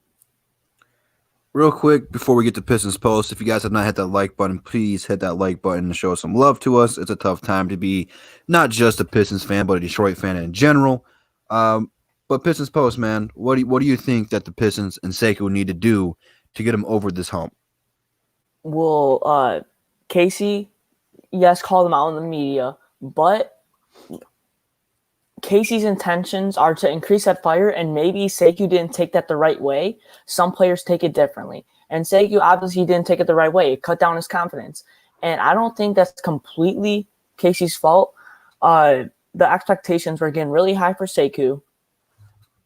Real quick, before we get to Pistons Post, if you guys have not hit that like button, please hit that like button to show some love to us. It's a tough time to be not just a Pistons fan, but a Detroit fan in general. But Pistons Post, man, what do you think that the Pistons and Sekou need to do to get him over this hump? Well, Casey, yes, called him out in the media, but Casey's intentions are to increase that fire, and maybe Sekou didn't take that the right way. Some players take it differently. And Sekou obviously didn't take it the right way. It cut down his confidence. And I don't think that's completely Casey's fault. The expectations were getting really high for Sekou.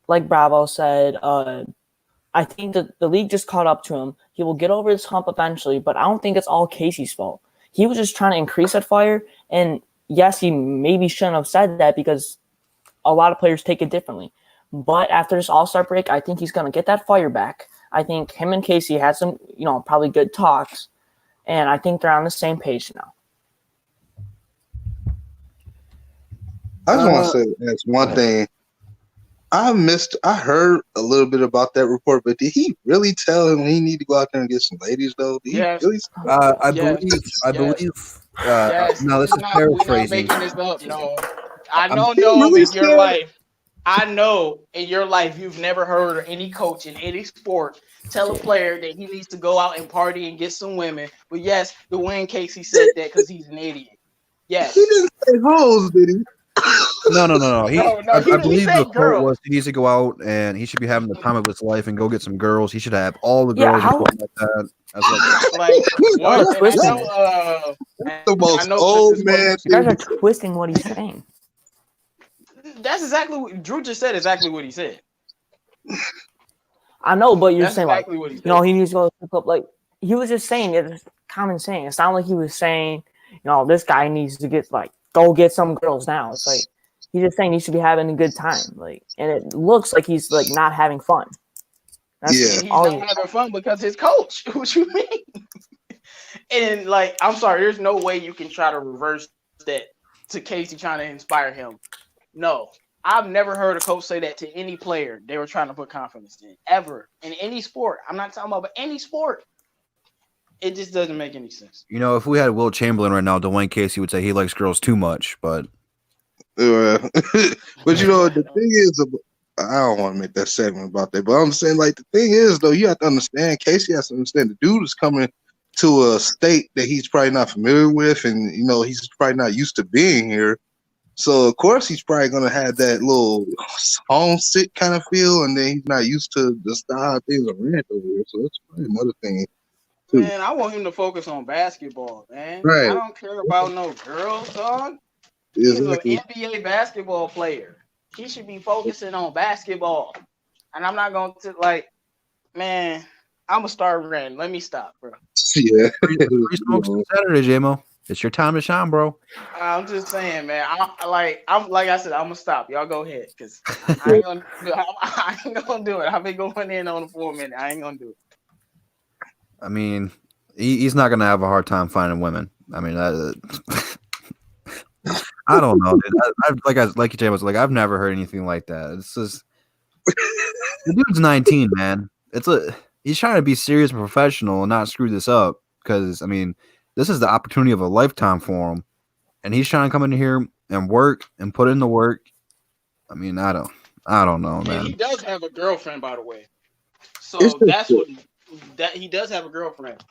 Like Bravo said, I think that the league just caught up to him. He will get over this hump eventually, but I don't think it's all Casey's fault. He was just trying to increase that fire. And yes, he maybe shouldn't have said that because a lot of players take it differently. But after this All-Star break, I think he's going to get that fire back. I think him and Casey had some, probably good talks. And I think they're on the same page now. I just want to say that's one thing. I heard a little bit about that report, but did he really tell him he need to go out there and get some ladies, though? Did Yes. He really? I believe. Yes. Now this is We're not paraphrasing. making this up. No, I know in your life. I know in your life you've never heard any coach in any sport tell a player that he needs to go out and party and get some women. But yes, Dwayne Casey said that because he's an idiot. Yes. He didn't say hoes, did he? No. I believe the quote girls. was he needs to go out and he should be having the time of his life and go get some girls. He should have all the girls and stuff like that. I was Like, The most old man. You guys are twisting what he's saying. That's exactly what Drew just said. Exactly what he said. I know, but you're That's saying exactly like, what he said. he needs to go step up. Like he was just saying it's common saying. It's not like he was saying, this guy needs to go get some girls now. It's like he's just saying he should be having a good time. Like, and it looks like he's like not having fun. Yeah. He's not having fun because his coach. What you mean? And like, I'm sorry, there's no way you can try to reverse that to Casey trying to inspire him. No, I've never heard a coach say that to any player they were trying to put confidence in ever in any sport. I'm not talking about but any sport. It just doesn't make any sense. You know, if we had Will Chamberlain right now, Dwayne Casey would say he likes girls too much. But but you know the thing is, I don't want to make that segment about that. But I'm saying, like, the thing is, though, you have to understand. Casey has to understand the dude is coming to a state that he's probably not familiar with, and you know he's probably not used to being here. So of course he's probably gonna have that little homesick kind of feel, and then he's not used to the style things are ran over here. So that's probably another thing too. Man, I want him to focus on basketball, man. Right. I don't care about no girls, dog. He's Exactly. an NBA basketball player. He should be focusing on basketball. And I'm not going to, like, man, I'm going to start ranting. Let me stop, bro. Yeah. free smokes on Saturday, J-Mo. It's your time to shine, bro. I'm just saying, man. I'm like I said, I'm going to stop. Y'all go ahead because I ain't going to do it. I've been going in on it for a minute. I ain't going to do it. I mean, he's not going to have a hard time finding women. I mean, I don't know. Like Jay was like, I've never heard anything like that. It's just the dude's 19, man. He's trying to be serious and professional and not screw this up because I mean, this is the opportunity of a lifetime for him, and he's trying to come in here and work and put in the work. I mean, I don't know, man. And he does have a girlfriend, by the way. So that's that he does have a girlfriend.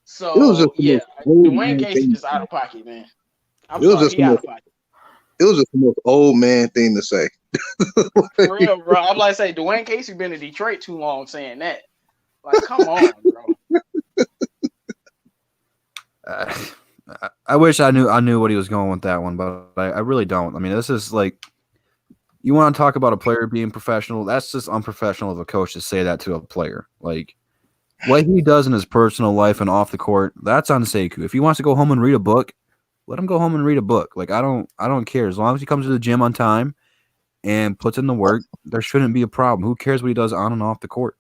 So yeah, Dwayne Casey is out of pocket, man. I'm sorry, he out of pocket. It was just the most old man thing to say. For real, bro. I'm like, say Dwayne Casey been in Detroit too long saying that. Like, come on, bro. I wish I knew what he was going with that one, but I really don't. I mean, this is like, you want to talk about a player being professional? That's just unprofessional of a coach to say that to a player. Like, what he does in his personal life and off the court, that's on Sekou. If he wants to go home and read a book, let him go home and read a book. Like, I don't care. As long as he comes to the gym on time and puts in the work, there shouldn't be a problem. Who cares what he does on and off the court?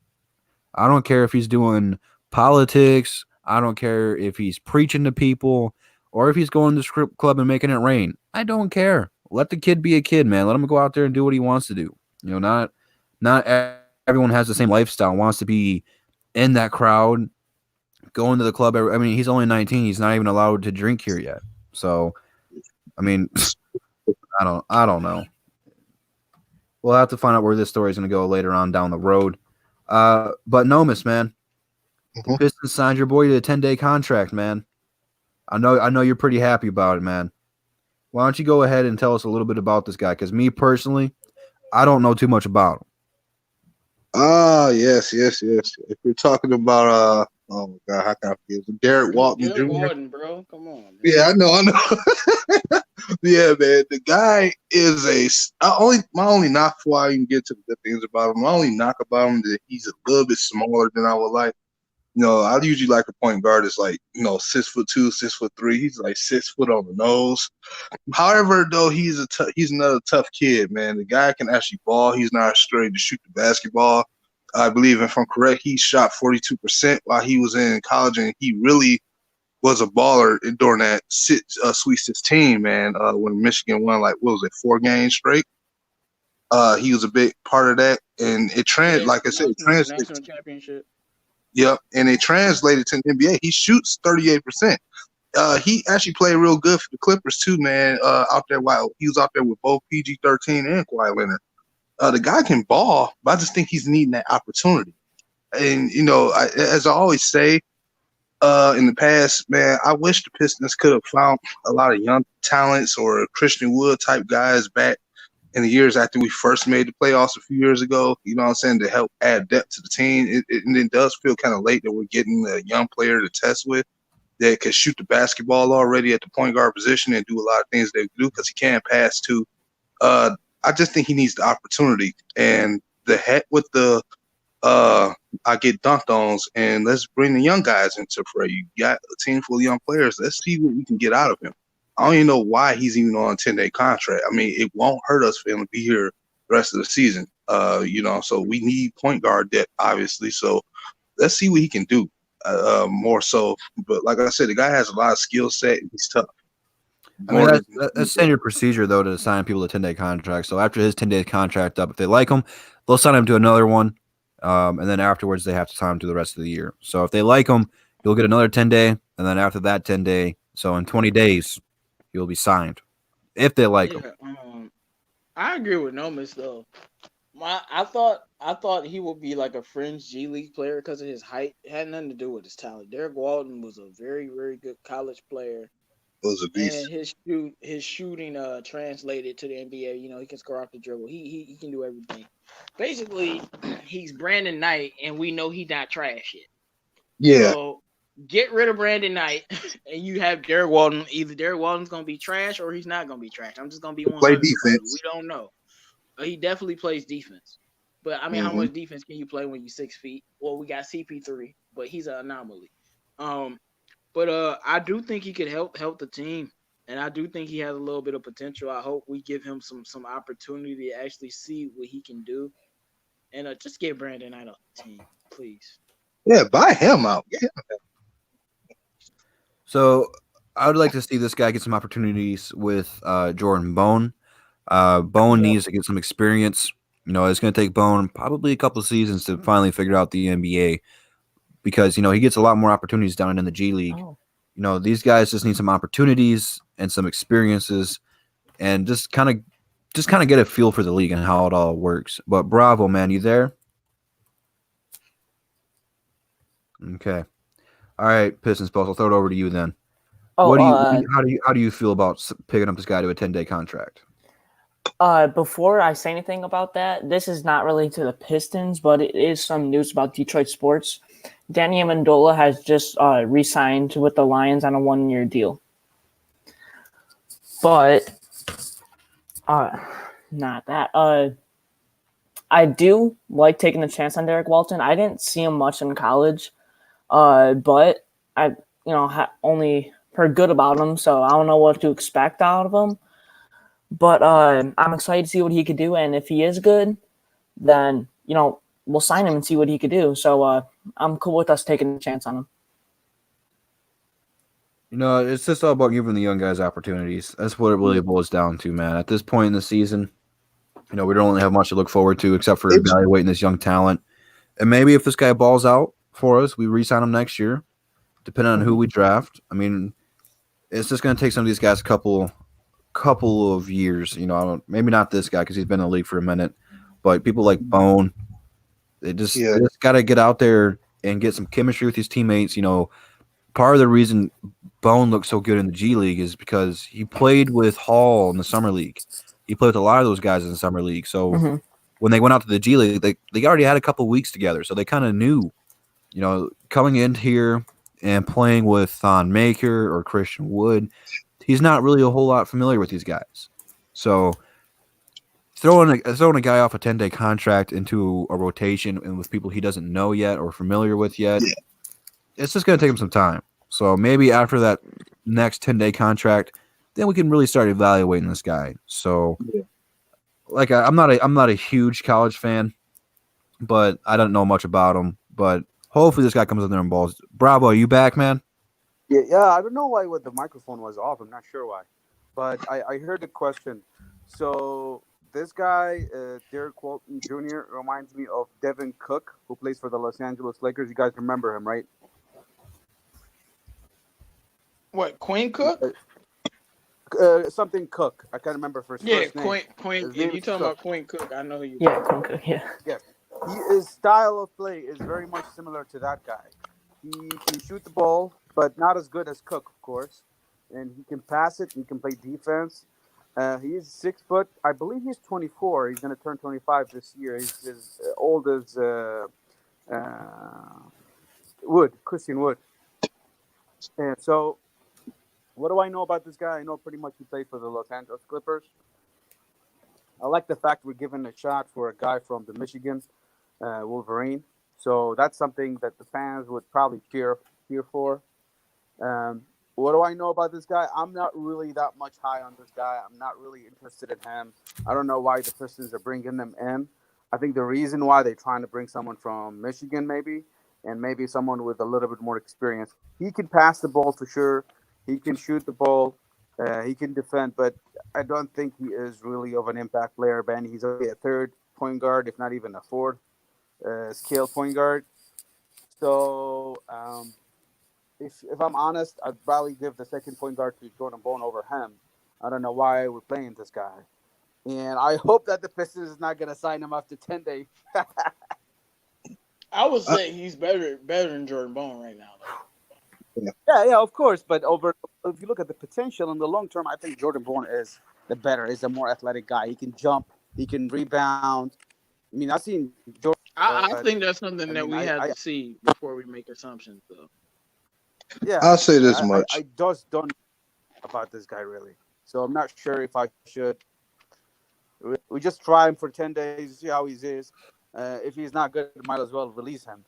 I don't care if he's doing politics. I don't care if he's preaching to people or if he's going to the strip club and making it rain. I don't care. Let the kid be a kid, man. Let him go out there and do what he wants to do. You know, not everyone has the same lifestyle, wants to be in that crowd, going to the club. I mean, he's only 19. He's not even allowed to drink here yet. So, I mean, I don't know. We'll have to find out where this story is going to go later on down the road. But Nomis, man, Pistons signed your boy to a 10-day contract, man. I know you're pretty happy about it, man. Why don't you go ahead and tell us a little bit about this guy? Because me personally, I don't know too much about him. Yes. If you're talking about oh my God, how can I forget? Derek Walton Jr. Walton, bro. Come on. Man. Yeah, I know. Yeah, man. The guy is my only knock before I even get to the good things about him. My only knock about him is that he's a little bit smaller than I would like. You know, I usually like a point guard that's like, 6'2", 6'3". He's like 6 foot on the nose. However, though, he's another tough kid, man. The guy can actually ball. He's not afraid to shoot the basketball. I believe, if I'm correct, he shot 42% while he was in college, and he really was a baller during that Sweet 16, man. When Michigan won, 4 games straight. He was a big part of that, and it translated. National championship. Yep, and it translated to the NBA. He shoots 38%. He actually played real good for the Clippers too, man. Out there while he was out there with both PG-13 and Kawhi Leonard. The guy can ball, but I just think he's needing that opportunity. And as I always say, in the past, man, I wish the Pistons could have found a lot of young talents or Christian Wood type guys back in the years after we first made the playoffs a few years ago, you know what I'm saying, to help add depth to the team. It does feel kind of late that we're getting a young player to test with that can shoot the basketball already at the point guard position and do a lot of things they do because he can pass too. I just think he needs the opportunity. And the heck with the I get dunked on, and let's bring the young guys into fray. You got a team full of young players. Let's see what we can get out of him. I don't even know why he's even on a 10-day contract. I mean, it won't hurt us for him to be here the rest of the season. So we need point guard depth, obviously. So let's see what he can do. more so. But like I said, the guy has a lot of skill set. And he's tough. I mean, More than that's standard procedure, though, to sign people to 10-day contracts. So after his 10-day contract up, if they like him, they'll sign him to another one. And then afterwards, they have to sign him to the rest of the year. So if they like him, he'll get another 10-day. And then after that 10-day, so in 20 days, he'll be signed if they like him. I agree with Nomis though. I thought he would be like a fringe G League player because of his height. It had nothing to do with his talent. Derek Walton was a very, very good college player. it was a And beast. his shooting translated to the NBA. You know, he can score off the dribble. He can do everything. Basically, he's Brandon Knight, and we know he's not trash yet. Yeah, So get rid of Brandon Knight, and you have Derek Walton. Either Derek Walton's gonna be trash or he's not gonna be trash. I'm just gonna be play 100 with you. We defense. don't know. He definitely plays defense. But I mean, how Hmm. much defense can you play when you're 6 feet? Well, we got CP3, but he's an anomaly. But I do think he could help the team, and I do think he has a little bit of potential. I hope we give him some opportunity to actually see what he can do, and just get Brandon Knight off the team, please. Yeah, buy him out. Yeah, So I would like to see this guy get some opportunities with Jordan Bone. Bone Yeah. needs to get some experience. You know, it's going to take Bone probably a couple of seasons to finally figure out the NBA because, you know, he gets a lot more opportunities down in the G League. Oh. You know, these guys just need some opportunities and some experiences and just kind of get a feel for the league and how it all works. But Bravo, man, you there? Okay. All right, Pistons boss. I'll throw it over to you then. Oh, How do you feel about picking up this guy to a 10-day contract? before I say anything about that, this is not really to the Pistons, but it is some news about Detroit sports. Danny Amendola has just re-signed with the Lions on a 1-year deal. But not that. I do like taking the chance on Derek Walton. I didn't see him much in college, but I only heard good about him, so I don't know what to expect out of him. But I'm excited to see what he could do, and if he is good, then we'll sign him and see what he could do. So I'm cool with us taking a chance on him. You know, it's just all about giving the young guys opportunities. That's what it really boils down to, man. At this point in the season, you know, we don't really have much to look forward to except for evaluating this young talent. And maybe if this guy balls out for us, we re-sign him next year, depending on who we draft. I mean, it's just going to take some of these guys a couple of years. You know, maybe not this guy because he's been in the league for a minute, but people like Bone, they just got to get out there and get some chemistry with his teammates. You know, part of the reason Bone looks so good in the G League is because he played with Hall in the summer league. He played with a lot of those guys in the summer league. So when they went out to the G League, they already had a couple weeks together. So they kind of knew, you know, coming in here and playing with Thon Maker or Christian Wood, he's not really a whole lot familiar with these guys. So throwing a guy off a 10-day contract into a rotation and with people he doesn't know yet or familiar with yet, it's just going to take him some time. So maybe after that next 10-day contract, then we can really start evaluating this guy. So, like, I'm not a huge college fan, but I don't know much about him. But hopefully, this guy comes in there and balls. Bravo, are you back, man? Yeah. I don't know why the microphone was off. I'm not sure why, but I heard the question. So this guy, Derek Walton Jr., reminds me of Devin Cook, who plays for the Los Angeles Lakers. You guys remember him, right? What, Quinn Cook? Something Cook. I can't remember first name. Quinn. If you talking about Quinn Cook, I know who you. Yeah, Quinn Cook. Yeah. Yes. His style of play is very much similar to that guy. He can shoot the ball, but not as good as Cook, of course. And he can pass it. He can play defense. He's 6 foot. I believe he's 24. He's going to turn 25 this year. He's as old as Christian Wood. And so, what do I know about this guy? I know pretty much he played for the Los Angeles Clippers. I like the fact we're giving a shot for a guy from the Michigan Wolverine. So that's something that the fans would probably cheer for. What do I know about this guy? I'm not really that much high on this guy. I'm not really interested in him. I don't know why the Pistons are bringing him in. I think the reason why they're trying to bring someone from Michigan maybe and maybe someone with a little bit more experience. He can pass the ball for sure. He can shoot the ball. He can defend, but I don't think he is really of an impact player, Ben. He's only a third point guard, if not even a fourth scale point guard. So if I'm honest, I'd probably give the second point guard to Jordan Bone over him. I don't know why we're playing this guy. And I hope that the Pistons is not going to sign him after 10 days. I would say he's better than Jordan Bone right now. Though. Yeah, of course. But if you look at the potential in the long term, I think Jordan Bone is a more athletic guy. He can jump. He can rebound. I mean, I've seen Jordan. I think that's something that we have to see before we make assumptions, though. Yeah, I'll say this much. I just don't know about this guy really. So I'm not sure if I should. We just try him for 10 days, see how he is. If he's not good, might as well release him.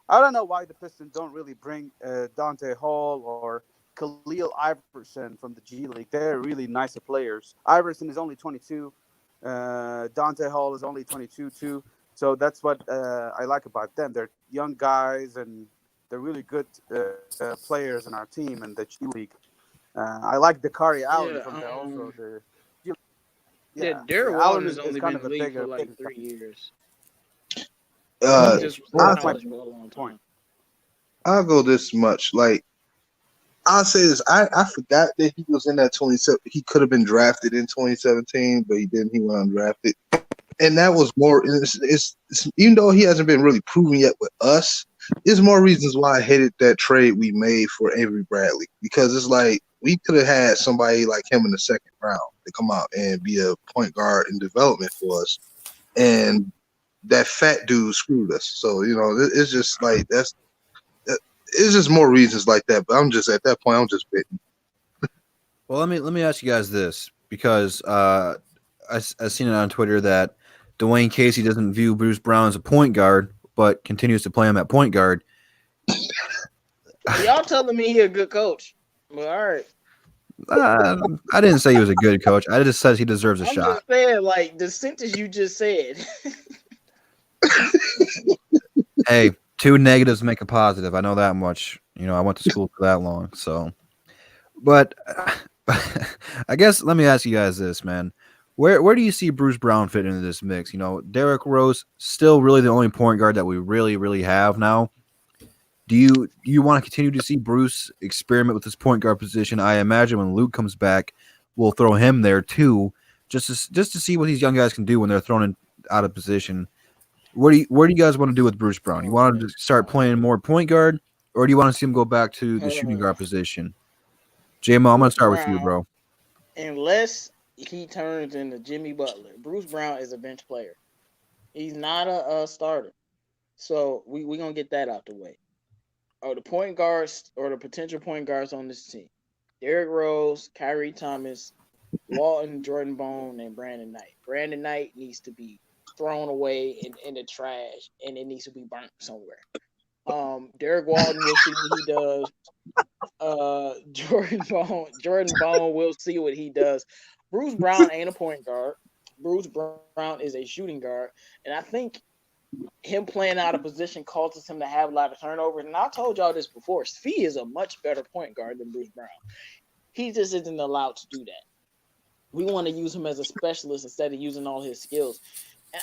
I don't know why the Pistons don't really bring Dante Hall or Khalil Iverson from the G League. They're really nice players. Iverson is only 22. Dante Hall is only 22 too. So that's what I like about them. They're young guys and they're really good players in our team in the G League. I like Dakari Allen from there also. Derek Walton has only been in the league for like 3 years. I'll go this much. Like, I'll say this. I forgot that he was in that 27. He could have been drafted in 2017, but he didn't. He went undrafted. And that was more. It's even though he hasn't been really proven yet with us, there's more reasons why I hated that trade we made for Avery Bradley, because it's like we could have had somebody like him in the second round to come out and be a point guard in development for us, and that fat dude screwed us. So it's just like it's just more reasons like that. But I'm just at that point, I'm just bitten. Well, let me ask you guys this, because I seen it on Twitter that Dwayne Casey doesn't view Bruce Brown as a point guard, but continues to play him at point guard. Y'all telling me he a good coach? Well, all right. I didn't say he was a good coach. I just said he deserves a shot. I'm just saying, like, the sentence you just said. Hey, 2 negatives make a positive. I know that much. I went to school for that long. So, but I guess let me ask you guys this, man. Where do you see Bruce Brown fit into this mix? Derrick Rose still really the only point guard that we really, really have now. Do you want to continue to see Bruce experiment with this point guard position? I imagine when Luke comes back, we'll throw him there too, just to see what these young guys can do when they're thrown out of position. Where do you guys want to do with Bruce Brown? You want to start playing more point guard, or do you want to see him go back to the shooting guard position? J-Mo, I'm going to start with you, bro. Unless he turns into Jimmy Butler, Bruce Brown is a bench player. He's not a starter. So we're going to get that out the way. The point guards or the potential point guards on this team: Derrick Rose, Kyrie Thomas, Walton, Jordan Bone, and Brandon Knight. Brandon Knight needs to be thrown away in the trash, and it needs to be burnt somewhere. Derrick Walton, we'll see what he does. Jordan Bone, we'll see what he does. Bruce Brown ain't a point guard. Bruce Brown is a shooting guard, and I think him playing out of position causes him to have a lot of turnovers. And I told y'all this before. Fee is a much better point guard than Bruce Brown. He just isn't allowed to do that. We want to use him as a specialist instead of using all his skills. And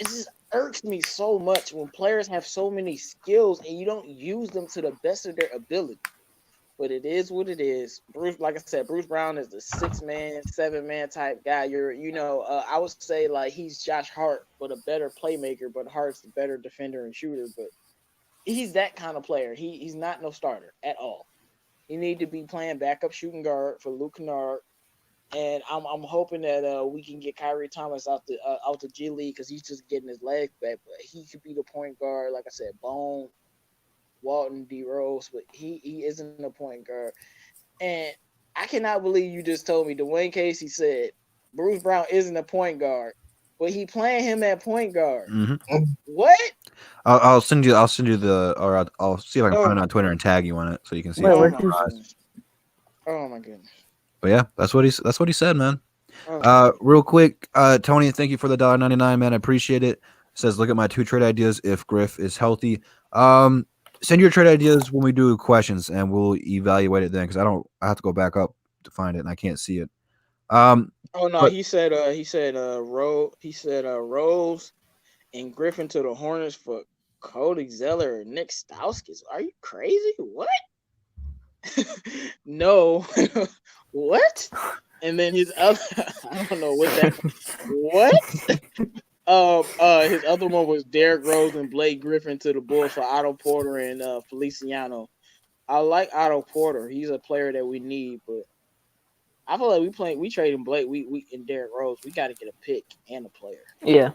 it just irks me so much when players have so many skills and you don't use them to the best of their ability. But it is what it is. Bruce, like I said, Bruce Brown is the 6-man, 7-man type guy. I would say like he's Josh Hart, but a better playmaker. But Hart's a better defender and shooter. But he's that kind of player. He's not no starter at all. He need to be playing backup shooting guard for Luke Kennard. And I'm hoping that we can get Kyrie Thomas out the G League because he's just getting his legs back. But he could be the point guard, like I said, Bone, Walton, D Rose, but he isn't a point guard. And I cannot believe you just told me Dwayne Casey said Bruce Brown isn't a point guard, but he playing him at point guard. Mm-hmm. What? I'll send you or I'll see if I can find it on Twitter and tag you on it so you can see. Wait, Oh my goodness. But yeah, that's what he said, man. Real quick, Tony, thank you for the $1.99, man. I appreciate it. Says, look at my 2 trade ideas if Griff is healthy. Send your trade ideas when we do questions, and we'll evaluate it then. Because I have to go back up to find it, and I can't see it. Oh no, But Rose and Griffin to the Hornets for Cody Zeller and Nick Stauskas. Are you crazy? What? No. What? And then his other I don't know what that what? His other one was Derrick Rose and Blake Griffin to the Bulls for Otto Porter and Feliciano. I like Otto Porter. He's a player that we need, but I feel like we trading Blake, we and Derrick Rose. We got to get a pick and a player. Yeah.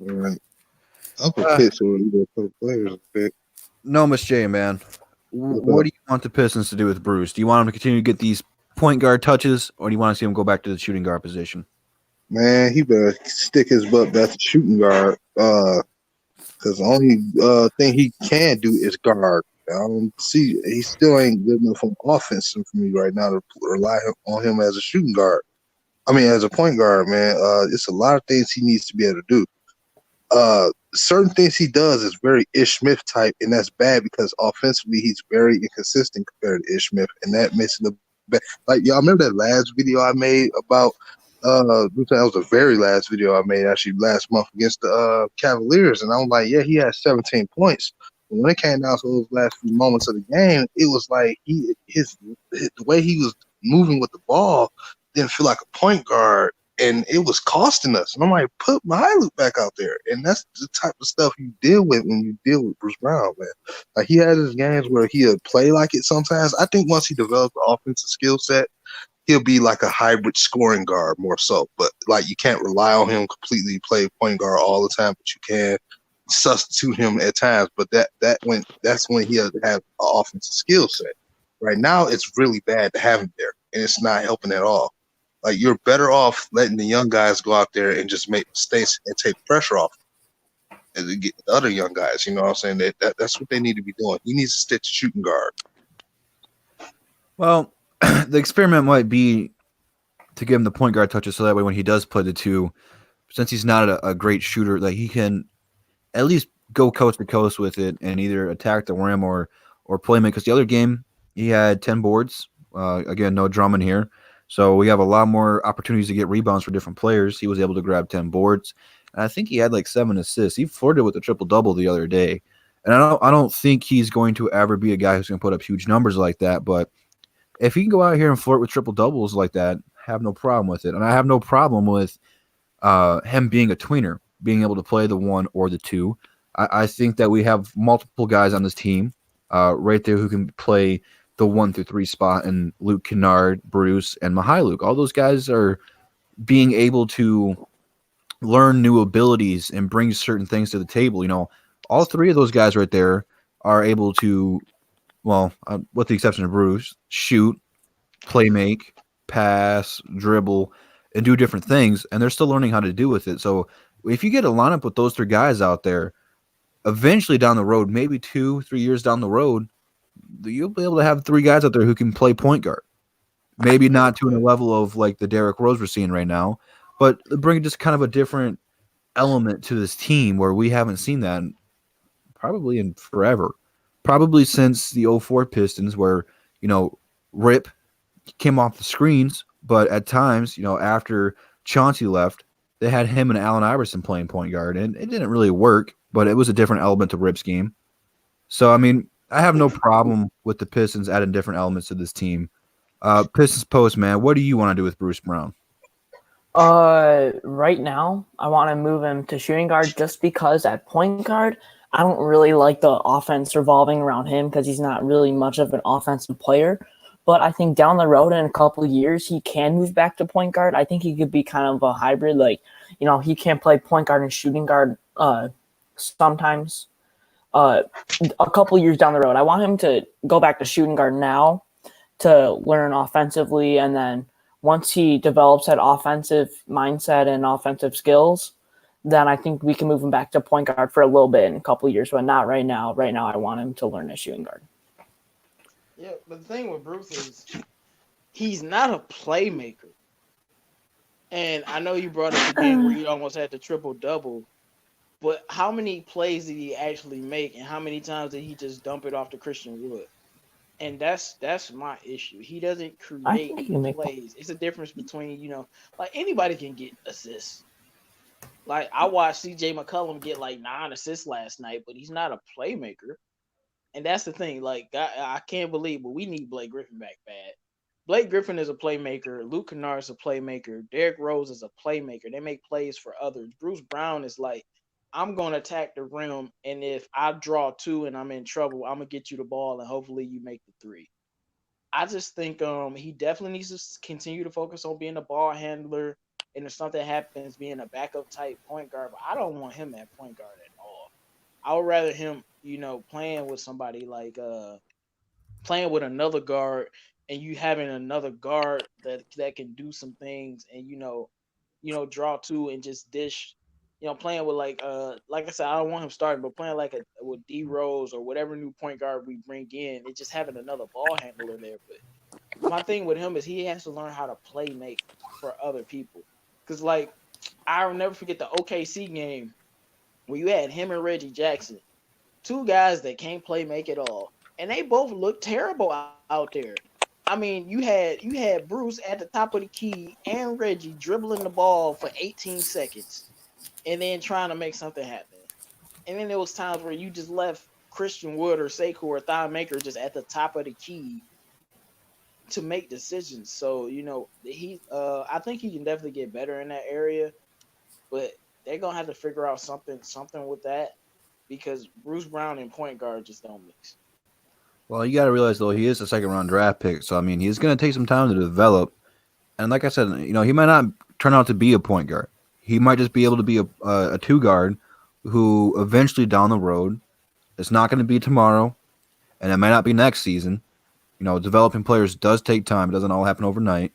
All right. I'm for picks or either put players pick. no, Miss J, man. What do you want the Pistons to do with Bruce? Do you want him to continue to get these point guard touches, or do you want to see him go back to the shooting guard position? Man, he better stick his butt back to shooting guard. Because the only thing he can do is guard. I don't see he still ain't good enough on offense for me right now to rely on him as a shooting guard. I mean, as a point guard, man. It's a lot of things he needs to be able to do. Certain things he does is very Ish Smith type, and that's bad because offensively he's very inconsistent compared to Ish Smith, and that makes it bad. Like y'all remember that last video I made about that was the very last video I made actually last month against the Cavaliers, and I'm like, yeah, he had 17 points. But when it came down to those last few moments of the game, it was like the way he was moving with the ball didn't feel like a point guard. And it was costing us. And I'm like, put Mihailovic back out there. And that's the type of stuff you deal with when you deal with Bruce Brown, man. Like, he had his games where he'll play like it sometimes. I think once he develops the offensive skill set, he'll be like a hybrid scoring guard more so. But, like, you can't rely on him completely play point guard all the time, but you can substitute him at times. But that's when he'll have an offensive skill set. Right now, it's really bad to have him there, and it's not helping at all. Like, you're better off letting the young guys go out there and just make mistakes and take pressure off and get the other young guys. You know what I'm saying? That's what they need to be doing. He needs to stick to shooting guard. Well, the experiment might be to give him the point guard touches so that way when he does play the two, since he's not a great shooter, like he can at least go coast to coast with it and either attack the rim or play make. Because the other game, he had 10 boards. Again, no Drummond here. So we have a lot more opportunities to get rebounds for different players. He was able to grab 10 boards. And I think he had like 7 assists. He flirted with a triple-double the other day. And I don't think he's going to ever be a guy who's going to put up huge numbers like that. But if he can go out here and flirt with triple-doubles like that, I have no problem with it. And I have no problem with him being a tweener, being able to play the 1 or the 2. I think that we have multiple guys on this team right there who can play the 1 through 3 spot, and Luke Kennard, Bruce, and Mihailovic. All those guys are being able to learn new abilities and bring certain things to the table. You know, all 3 of those guys right there are able to, well, with the exception of Bruce, shoot, play make, pass, dribble, and do different things, and they're still learning how to do with it. So if you get a lineup with those 3 guys out there, eventually down the road, maybe 2-3 years down the road, you'll be able to have 3 guys out there who can play point guard. Maybe not to a level of like the Derrick Rose we're seeing right now, but bring just kind of a different element to this team where we haven't seen that probably in forever. Probably since the 04 Pistons where, you know, Rip came off the screens, but at times, you know, after Chauncey left, they had him and Allen Iverson playing point guard, and it didn't really work, but it was a different element to Rip's game. So, I mean, I have no problem with the Pistons adding different elements to this team. Pistons Post, man, what do you want to do with Bruce Brown? Right now, I want to move him to shooting guard just because at point guard, I don't really like the offense revolving around him because he's not really much of an offensive player. But I think down the road in a couple of years, he can move back to point guard. I think he could be kind of a hybrid. Like, you know, he can play point guard and shooting guard sometimes. A couple years down the road, I want him to go back to shooting guard now to learn offensively, and then once he develops that offensive mindset and offensive skills, then I think we can move him back to point guard for a little bit in a couple years, but not right now. Right now, I want him to learn as shooting guard. Yeah, but the thing with Bruce is he's not a playmaker. And I know you brought up the game where he almost had the triple-double. But how many plays did he actually make, and how many times did he just dump it off to Christian Wood? And that's my issue. He doesn't I think create he can make. plays. It's a difference between, like anybody can get assists. Like I watched CJ McCollum get like 9 assists last night, but he's not a playmaker. And that's the thing. Like I can't believe, but we need Blake Griffin back bad. Blake Griffin is a playmaker. Luke Kennard is a playmaker. Derrick Rose is a playmaker. They make plays for others. Bruce Brown is like, I'm going to attack the rim, and if I draw two and I'm in trouble, I'm gonna get you the ball, and hopefully you make the three. I just think he definitely needs to continue to focus on being a ball handler, and if something happens, being a backup type point guard. But I don't want him at point guard at all. I would rather him, playing with somebody like playing with another guard, and you having another guard that can do some things, and draw two and just dish. Playing with like I said, I don't want him starting, but playing with D Rose or whatever new point guard we bring in, it's just having another ball handler there. But my thing with him is he has to learn how to play make for other people. Cause like I'll never forget the OKC game where you had him and Reggie Jackson, two guys that can't play make at all, and they both looked terrible out there. I mean, you had Bruce at the top of the key and Reggie dribbling the ball for 18 seconds and then trying to make something happen. And then there was times where you just left Christian Wood or Sekou or Thon Maker just at the top of the key to make decisions. So, I think he can definitely get better in that area, but they're gonna have to figure out something with that because Bruce Brown and point guard just don't mix. Well, you got to realize though he is a second round draft pick, so I mean he's going to take some time to develop. And like I said, he might not turn out to be a point guard. He might just be able to be a two guard who eventually down the road, it's not going to be tomorrow, and it might not be next season. Developing players does take time; it doesn't all happen overnight.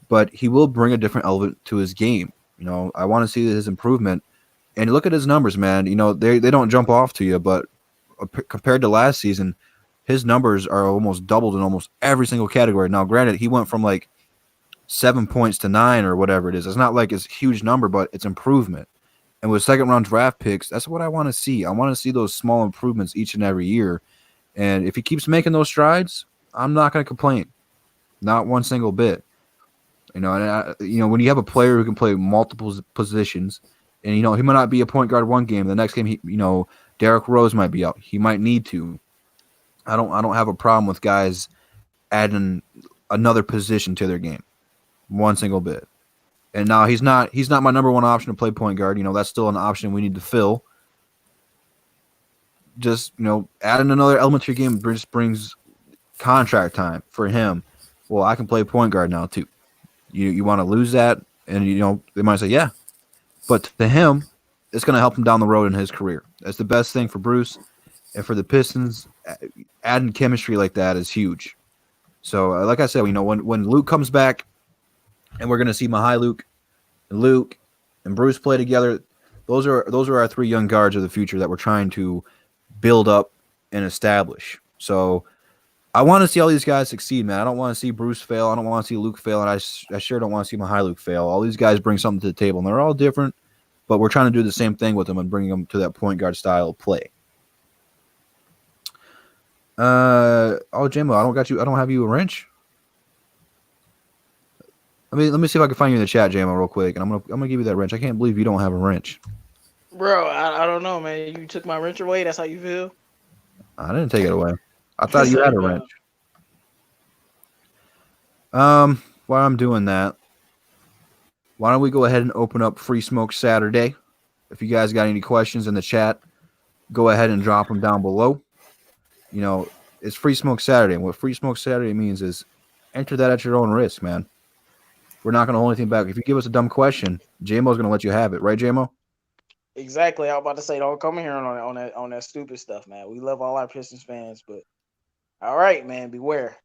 But he will bring a different element to his game. I want to see his improvement. And look at his numbers, man. They don't jump off to you, but compared to last season, his numbers are almost doubled in almost every single category. Now, granted, he went from like 7 points to 9 or whatever it is. It's not like it's a huge number, but it's improvement. And with second round draft picks, that's what I want to see. I want to see those small improvements each and every year. And if he keeps making those strides, I'm not going to complain. Not one single bit. When you have a player who can play multiple positions, and he might not be a point guard one game, the next game Derrick Rose might be out. He might need to. I don't have a problem with guys adding another position to their game. One single bit. And now he's not my number one option to play point guard. That's still an option we need to fill. Just, adding another element to your game just brings contract time for him. Well, I can play point guard now too. You want to lose that? And, they might say, yeah. But to him, it's going to help him down the road in his career. That's the best thing for Bruce. And for the Pistons, adding chemistry like that is huge. So, like I said, when Luke comes back, and we're going to see Luke and Bruce play together, those are our three young guards of the future that we're trying to build up and establish. So, I want to see all these guys succeed, man. I don't want to see Bruce fail. I don't want to see Luke fail, and I sure don't want to see Luke fail. All these guys bring something to the table, and they're all different, but we're trying to do the same thing with them and bring them to that point guard style of play. JMO, I don't have you a wrench. Let me see if I can find you in the chat, JMO, real quick, and I'm gonna give you that wrench. I can't believe you don't have a wrench. Bro, I don't know, man. You took my wrench away. That's how you feel? I didn't take it away. I thought you had a wrench. While I'm doing that, why don't we go ahead and open up Free Smoke Saturday? If you guys got any questions in the chat, go ahead and drop them down below. It's Free Smoke Saturday. And what Free Smoke Saturday means is enter that at your own risk, man. We're not going to hold anything back. If you give us a dumb question, JMO's going to let you have it. Right, JMO? Exactly. I was about to say, don't come here on that stupid stuff, man. We love all our Pistons fans, but all right, man, beware.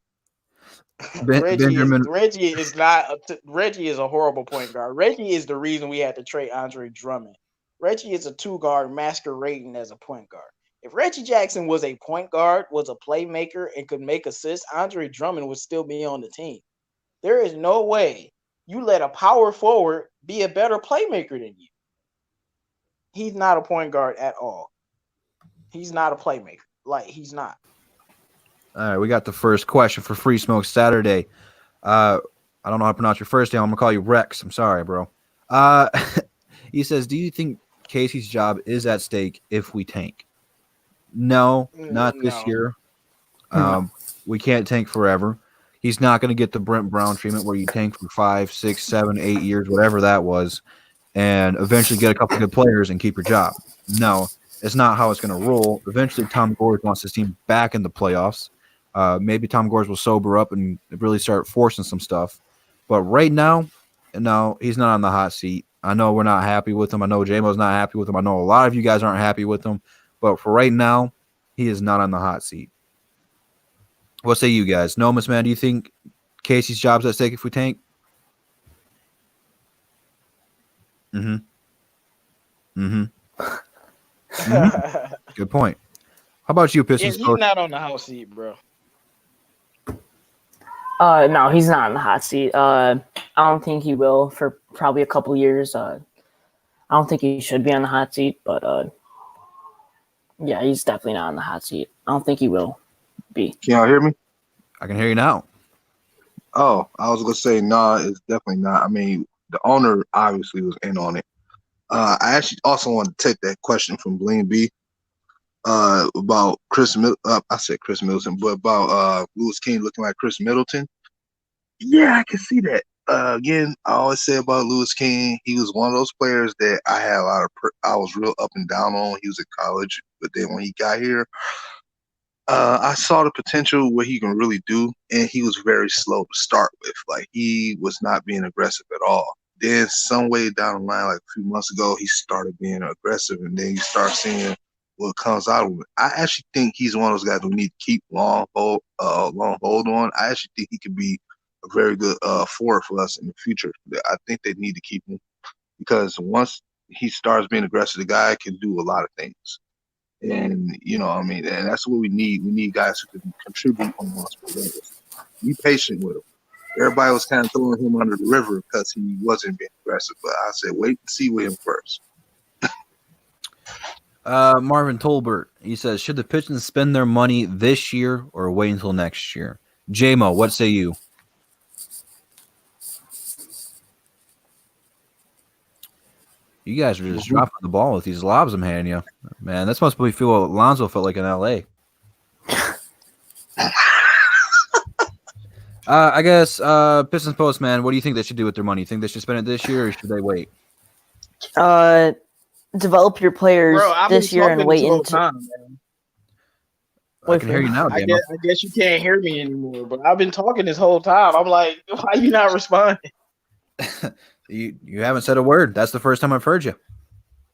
Reggie is a horrible point guard. Reggie is the reason we had to trade Andre Drummond. Reggie is a two guard masquerading as a point guard. If Reggie Jackson was a point guard, was a playmaker, and could make assists, Andre Drummond would still be on the team. There is no way you let a power forward be a better playmaker than you. He's not a point guard at all. He's not a playmaker. Like, he's not. All right, we got the first question for Free Smoke Saturday. I don't know how to pronounce your first name. I'm gonna call you Rex. I'm sorry, bro. He says, "Do you think Casey's job is at stake if we tank?" No, not this No. year. We can't tank forever. He's not going to get the Brent Brown treatment where you tank for 5, 6, 7, 8 years, whatever that was, and eventually get a couple good players and keep your job. No, it's not how it's going to roll. Eventually, Tom Gores wants his team back in the playoffs. Maybe Tom Gores will sober up and really start forcing some stuff. But right now, no, he's not on the hot seat. I know we're not happy with him. I know J-Mo's not happy with him. I know a lot of you guys aren't happy with him. But for right now, he is not on the hot seat. What say you guys? Nomus, man, do you think Casey's job's at stake if we tank? Good point. How about you, Yeah, Pistons he's coach? not on the hot seat, bro. No, he's not in the hot seat. I don't think he will for probably a couple years. I don't think he should be on the hot seat, but yeah, he's definitely not on the hot seat. I don't think he will be. Can y'all hear me? I can hear you now. Oh, I was gonna say no, it's definitely not. I mean, the owner obviously was in on it. I actually also want to take that question from Bling B about I said Chris Middleton, but about Lewis King looking like Chris Middleton. Yeah, I can see that. Again, I always say about Lewis King, he was one of those players that I had a lot of. I was real up and down on. He was in college, but then when he got here, I saw the potential what he can really do, and he was very slow to start with. Like, he was not being aggressive at all. Then some way down the line, like a few months ago, he started being aggressive, and then you start seeing what comes out of it. I actually think he's one of those guys who need to keep long hold on. I actually think he could be a very good forward for us in the future. I think they need to keep him because once he starts being aggressive, the guy can do a lot of things. And, you know, I mean, and that's what we need. We need guys who can contribute on multiple levels. Be patient with him. Everybody was kind of throwing him under the river because he wasn't being aggressive. But I said, wait and see with him first. Marvin Tolbert, he says, should the Pistons spend their money this year or wait until next year? J-Mo, what say you? You guys are just dropping the ball with these lobs I'm handing you. Man, that's supposed to feel what Lonzo felt like in L.A. I guess Pistons Post, man, what do you think they should do with their money? You think they should spend it this year or should they wait? Develop your players Bro, this year and wait until. Time, man. I can hear you now, I J-Mo. guess you can't hear me anymore, but I've been talking this whole time. I'm like, why are you not responding? You haven't said a word. That's the first time I've heard you.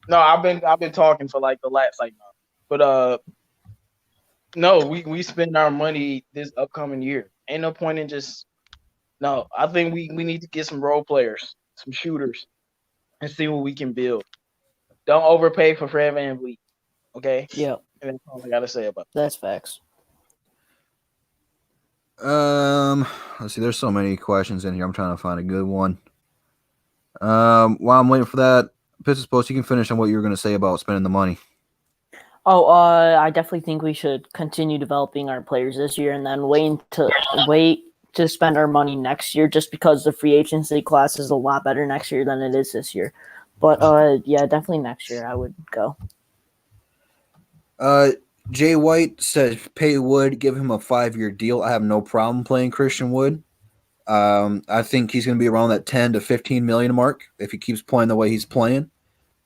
No, I've been talking for like the last month. But no, we spend our money this upcoming year. Ain't no point in just no. I think we need to get some role players, some shooters, and see what we can build. Don't overpay for Fred VanVleet. Okay? Yeah, And that's all I gotta say about that's facts. Let's see. There's so many questions in here. I'm trying to find a good one. While I'm waiting for that, Pistons Post, you can finish on what you were going to say about spending the money. Oh, I definitely think we should continue developing our players this year and then wait to spend our money next year just because the free agency class is a lot better next year than it is this year. But yeah, definitely next year I would go. Jay White says pay Wood, give him a 5-year deal. I have no problem playing Christian Wood. I think he's going to be around that 10 to 15 million mark if he keeps playing the way he's playing.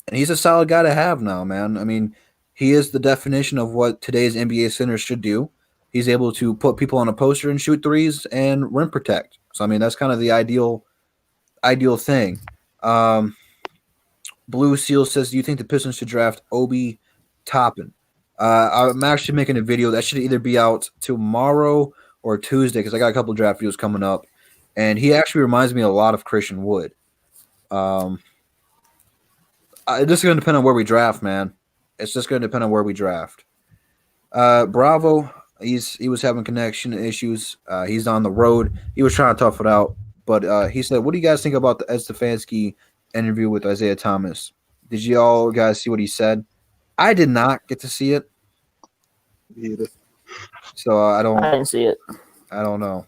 And he's a solid guy to have now, man. I mean, he is the definition of what today's NBA centers should do. He's able to put people on a poster and shoot threes and rim protect. So, I mean, that's kind of the ideal thing. Blue Seal says, do you think the Pistons should draft Obi Toppin? I'm actually making a video that should either be out tomorrow or Tuesday because I got a couple draft videos coming up. And he actually reminds me a lot of Christian Wood. It's just going to depend on where we draft, man. It's just going to depend on where we draft. Bravo, he was having connection issues. He's on the road. He was trying to tough it out. But he said, what do you guys think about the Ed Stefanski interview with Isaiah Thomas? Did you all guys see what he said? I did not get to see it, Either. so I I don't. didn't see it. I don't know.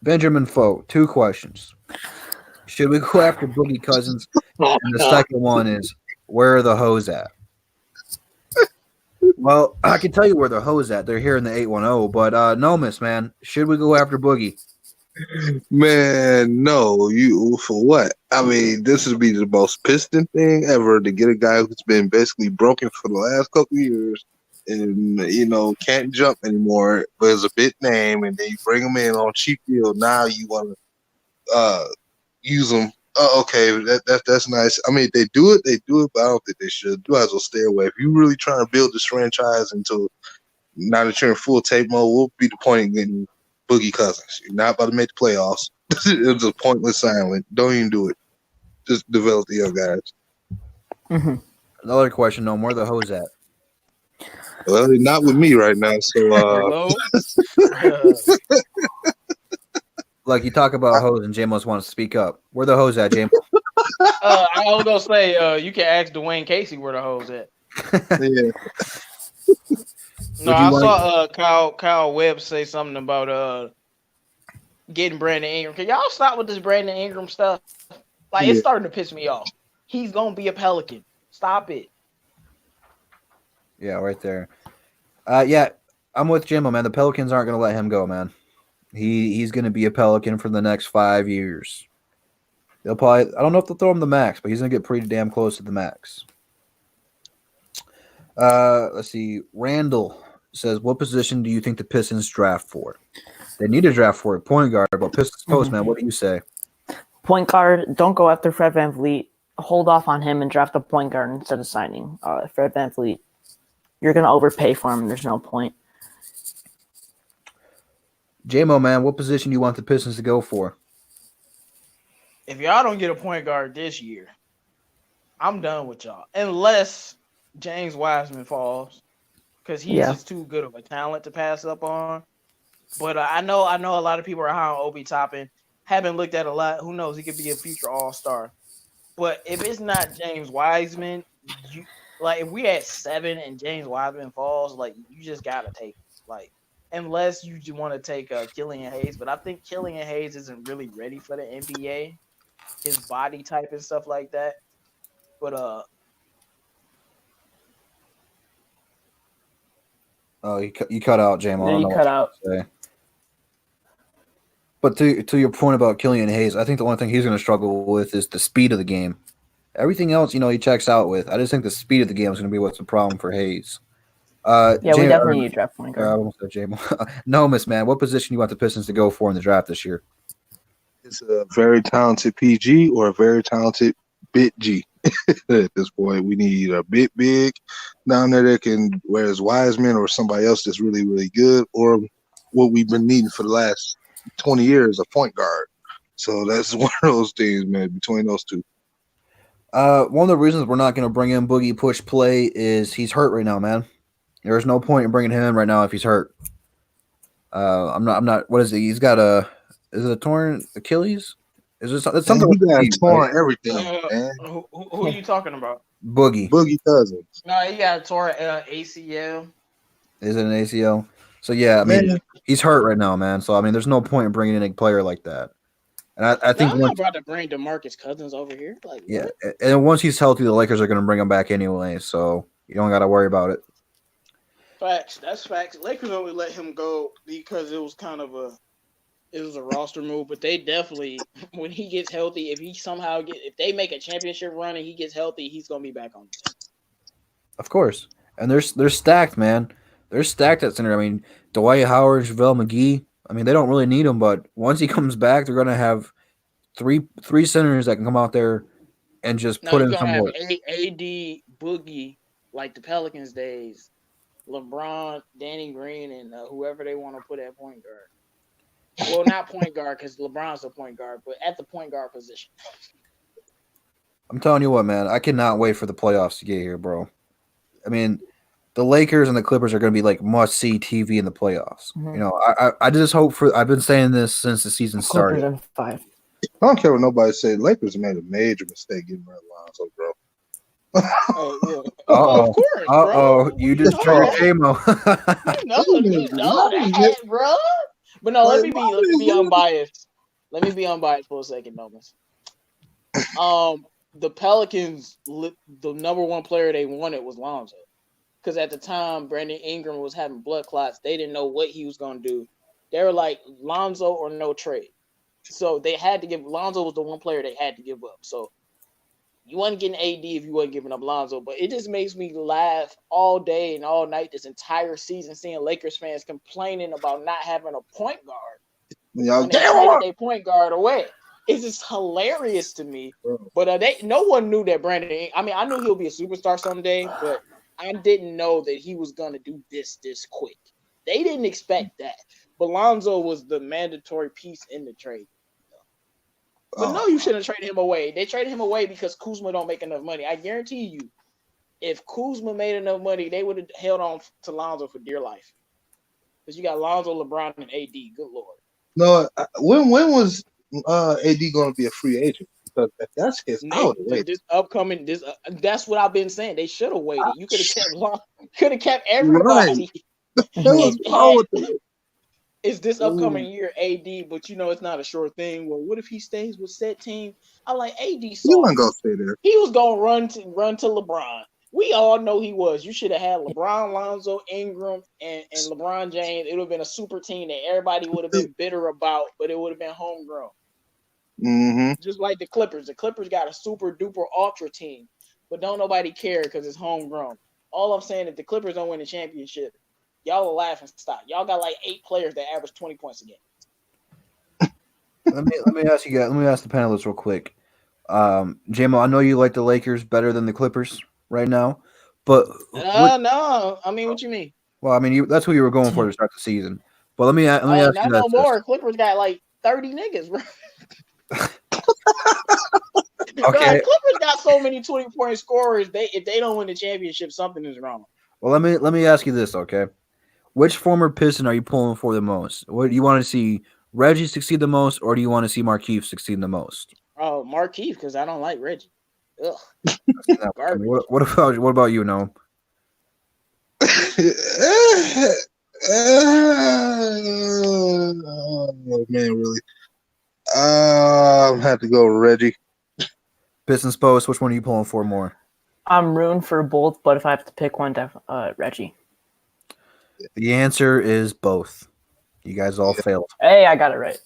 Benjamin Foe, 2 questions. Should we go after Boogie Cousins? And the second one is, where are the hoes at? Well, I can tell you where the hoes at. They're here in the 810. But no, miss, man. Should we go after Boogie? Man, no, you for what? I mean, this would be the most piston thing ever to get a guy who's been basically broken for the last couple of years and can't jump anymore, but is a big name, and then you bring him in on cheap deal. Now you want to use him. Oh, okay, that's nice. I mean, they do it, but I don't think they should. You might as well stay away. If you really trying to build this franchise into now that you're in full tape mode, what would be the point in getting Boogie Cousins? You're not about to make the playoffs. It's a pointless signing. Don't even do it. Just develop the young guys. Mm-hmm. Another question, no, where the hoes at? Well, they're not with me right now, so Hello. Like, you talk about hoes and J-Mos wants to speak up. Where the hoes at, J-Mos? I was gonna say, you can ask Dwayne Casey where the hoes at. yeah. No, I saw Kyle Webb say something about getting Brandon Ingram. Can y'all stop with this Brandon Ingram stuff? Like, it's starting to piss me off. He's gonna be a Pelican. Stop it. Yeah, right there. Yeah, I'm with Jimmo, man. The Pelicans aren't going to let him go, man. He's going to be a Pelican for the next 5 years. They'll probably, I don't know if they'll throw him the max, but he's going to get pretty damn close to the max. Let's see. Randall says, what position do you think the Pistons draft for? They need to draft for a point guard, but Pistons post, man, what do you say? Point guard, don't go after Fred VanVleet. Hold off on him and draft a point guard instead of signing Fred VanVleet. You're going to overpay for him. There's no point. J-Mo, man, what position do you want the Pistons to go for? If y'all don't get a point guard this year, I'm done with y'all. Unless James Wiseman falls, because he's just too good of a talent to pass up on. But I know a lot of people are high on Obi Toppin. Haven't looked at a lot. Who knows? He could be a future All-Star. But if it's not James Wiseman, if we had 7 and James Wiseman falls, you just gotta take it. Unless you want to take Killian Hayes, but I think Killian Hayes isn't really ready for the NBA, his body type and stuff like that. But oh, you cut out, J-Mo. Yeah, you cut out. But to your point about Killian Hayes, I think the one thing he's going to struggle with is the speed of the game. Everything else, he checks out with. I just think the speed of the game is going to be what's the problem for Hayes. We definitely need a draft point guard. I almost said J-Mo. No, Miss Man, what position do you want the Pistons to go for in the draft this year? It's a very talented PG or a very talented bit G. At this point, we need a big down there that can, whereas Wiseman or somebody else that's really, really good, or what we've been needing for the last 20 years, a point guard. So that's one of those things, man, between those two. One of the reasons we're not going to bring in Boogie Push Play is he's hurt right now, man. There's no point in bringing him in right now if he's hurt. I'm not. What is he? He's got is it a torn Achilles? Is it something? He got torn everything, man. Who are you talking about? Boogie Cousins. No, he got a torn ACL. Is it an ACL? So yeah, I mean he's hurt right now, man. So I mean, there's no point in bringing in a player like that. And I think I'm not about to bring DeMarcus Cousins over here. What? And once he's healthy, the Lakers are going to bring him back anyway. So you don't got to worry about it. Facts. That's facts. Lakers only let him go because it was kind of a roster move. But they definitely, when he gets healthy, if they make a championship run and he gets healthy, he's gonna be back on the team. Of course, and they're stacked, man. They're stacked at center. I mean, Dwight Howard, JaVale McGee. I mean, they don't really need him, but once he comes back, they're gonna have three centers that can come out there and just put in some work. AD, Boogie, like the Pelicans days. LeBron, Danny Green, and whoever they want to put at point guard. Well, not point guard because LeBron's the point guard, but at the point guard position. I'm telling you what, man. I cannot wait for the playoffs to get here, bro. I mean, the Lakers and the Clippers are going to be like must-see TV in the playoffs. Mm-hmm. I just hope for – I've been saying this since the season started. Clippers in 5. I don't care what nobody say. Lakers made a major mistake getting rid of Lonzo, bro. Oh, well, Uh-oh. of course, Uh-oh. bro. You just know triggered that. J-Mo. You know that, bro. But no, Like, let me be unbiased. Let me be unbiased for a second, Nomas. The Pelicans, the number one player they wanted was Lonzo, because at the time Brandon Ingram was having blood clots. They didn't know what he was gonna do. They were like Lonzo or no trade. So they had to give Lonzo was the one player they had to give up. So you wasn't getting AD if you wasn't giving up Lonzo. But it just makes me laugh all day and all night this entire season seeing Lakers fans complaining about not having a point guard y'all when they traded their point guard away. It's just hilarious to me. But no one knew that Brandon. I mean, I knew he'll be a superstar someday, but I didn't know that he was gonna do this quick. They didn't expect that. But Lonzo was the mandatory piece in the trade. But no, you shouldn't trade him away. They traded him away because Kuzma don't make enough money. I guarantee you, if Kuzma made enough money, they would have held on to Lonzo for dear life. Because you got Lonzo, LeBron, and AD. Good Lord. No, when was AD going to be a free agent? Because if that's his, I would wait. That's what I've been saying. They should have waited. You could have kept everybody. Right. It's this upcoming year, AD, but it's not a sure thing. Well, what if he stays with said team? I'm like, AD He saw wasn't gonna stay there. he was gonna run to LeBron. We all know he was. You should have had LeBron, Lonzo, Ingram, and LeBron James. It would have been a super team that everybody would have been bitter about, but it would have been homegrown. Mm-hmm. Just like the Clippers. The Clippers got a super duper ultra team, but don't nobody care because it's homegrown. All I'm saying is the Clippers don't win the championship. Y'all will laugh and stop. Y'all got like 8 players that average 20 points a game. Let me ask you guys. Let me ask the panelists real quick. J-Mo, I know you like the Lakers better than the Clippers right now, but no. I mean, what you mean? Well, I mean, that's who you were going for to start the season. But let me ask Not you no this. more. Clippers got like 30 niggas, bro. Okay. Bro, Clippers got so many 20-point scorers. If they don't win the championship, something is wrong. Well, let me ask you this, okay? Which former Piston are you pulling for the most? What do you want to see Reggie succeed the most, or do you want to see Markieff succeed the most? Oh, Markieff, because I don't like Reggie. Ugh. Garbage. What about you, Noam? Oh man, really? I have to go with Reggie. Pistons Post, which one are you pulling for more? I'm rooting for both, but if I have to pick one, Reggie. The answer is both. You guys all failed. Hey, I got it right.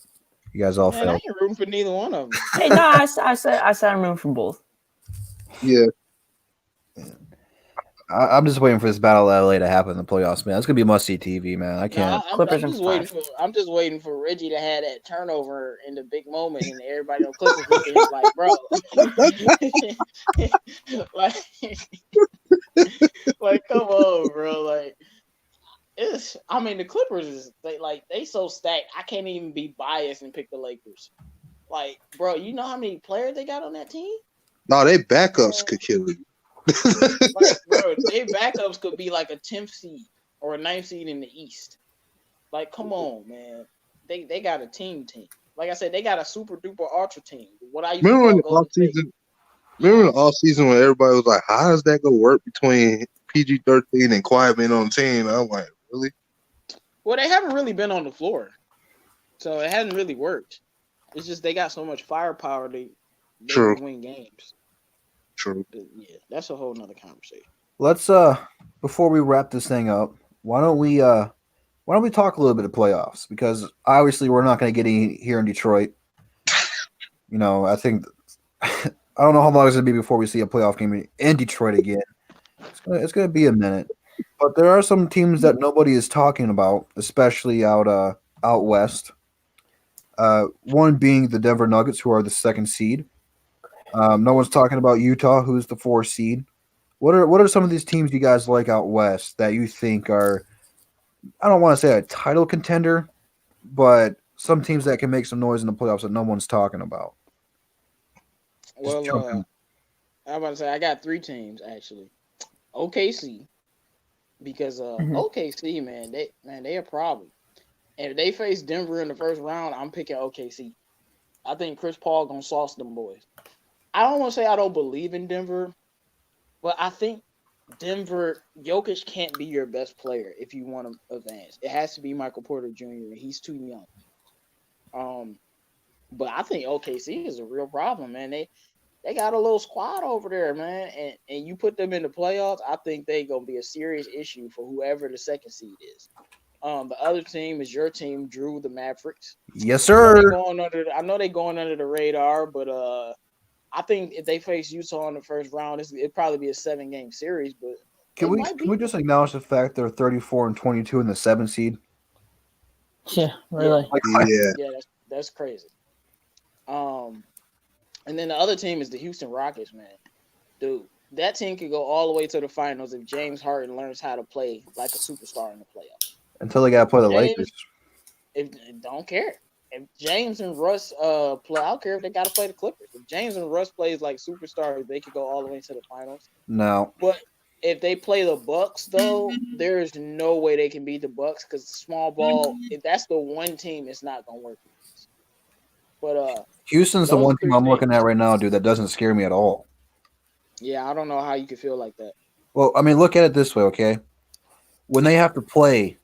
You guys all failed. I ain't rooting for neither one of them. Hey, no, I said I'm rooting for both. Yeah. I'm just waiting for this battle of LA to happen in the playoffs, man. It's gonna be must-see TV, man. I can't. I'm just waiting for Reggie to have that turnover in the big moment, and everybody on Clippers looking at like, bro, like, come on, bro, like. I mean, the Clippers they so stacked. I can't even be biased and pick the Lakers. Like, bro, you know how many players they got on that team? No, they backups could kill you. Like, bro, their backups could be like a 10th seed or a 9th seed in the East. Like, come on, man. They got a team. Like I said, they got a super duper ultra team. What I used remember in to the off season? Remember the off season when everybody was like, "How does that go work between PG-13 and Quiet being on the team?" I'm like, really? Well, they haven't really been on the floor, so it hasn't really worked. It's just they got so much firepower they win games. True. But yeah, that's a whole nother conversation. Let's before we wrap this thing up, why don't we talk a little bit of playoffs, because obviously we're not going to get any here in Detroit. I think I don't know how long it's going to be before we see a playoff game in Detroit again. It's going to be a minute. But there are some teams that nobody is talking about, especially out west. One being the Denver Nuggets, who are the 2nd seed. No one's talking about Utah, who's the 4th seed. What are some of these teams you guys like out west that you think are, I don't want to say a title contender, but some teams that can make some noise in the playoffs that no one's talking about? Well, I'm about to say I got 3 teams actually. OKC, because OKC, man, they a problem. And if they face Denver in the first round, I'm picking OKC. I think Chris Paul gonna sauce them boys. I don't want to say I don't believe in Denver, but I think Denver Jokic can't be your best player if you want to advance. It has to be Michael Porter Jr. and he's too young. But I think OKC is a real problem, man. They got a little squad over there, man, and you put them in the playoffs, I think they gonna be a serious issue for whoever the second seed is. The other team is your team, Drew, the Mavericks. Yes, sir. I know they're going under the radar, but I think if they face Utah in the first round, it'd probably be a 7-game series. But Can we just acknowledge the fact they're 34-22 in the 7th seed? Yeah, really. Yeah, that's crazy. And then the other team is the Houston Rockets, man. Dude, that team could go all the way to the finals if James Harden learns how to play like a superstar in the playoffs. Until they got to play the Lakers. Don't care. If James and Russ play, I don't care if they got to play the Clippers. If James and Russ plays like superstars, they could go all the way to the finals. No. But if they play the Bucks, though, there is no way they can beat the Bucks because small ball. If that's the one team, it's not gonna work. But Houston's the one team I'm looking at right now, dude. That doesn't scare me at all. Yeah, I don't know how you could feel like that. Well, I mean, look at it this way, okay? When they have to play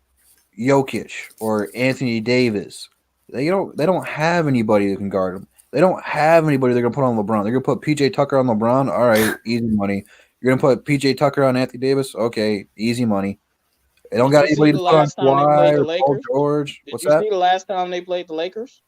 Jokic or Anthony Davis, they don't have anybody that can guard them. They don't have anybody they're gonna put on LeBron. They're gonna put PJ Tucker on LeBron. All right, easy money. You're gonna put PJ Tucker on Anthony Davis. Okay, easy money. They don't got anybody to put on Kawhi or Paul George. What's that? Did you see the last time they played the Lakers?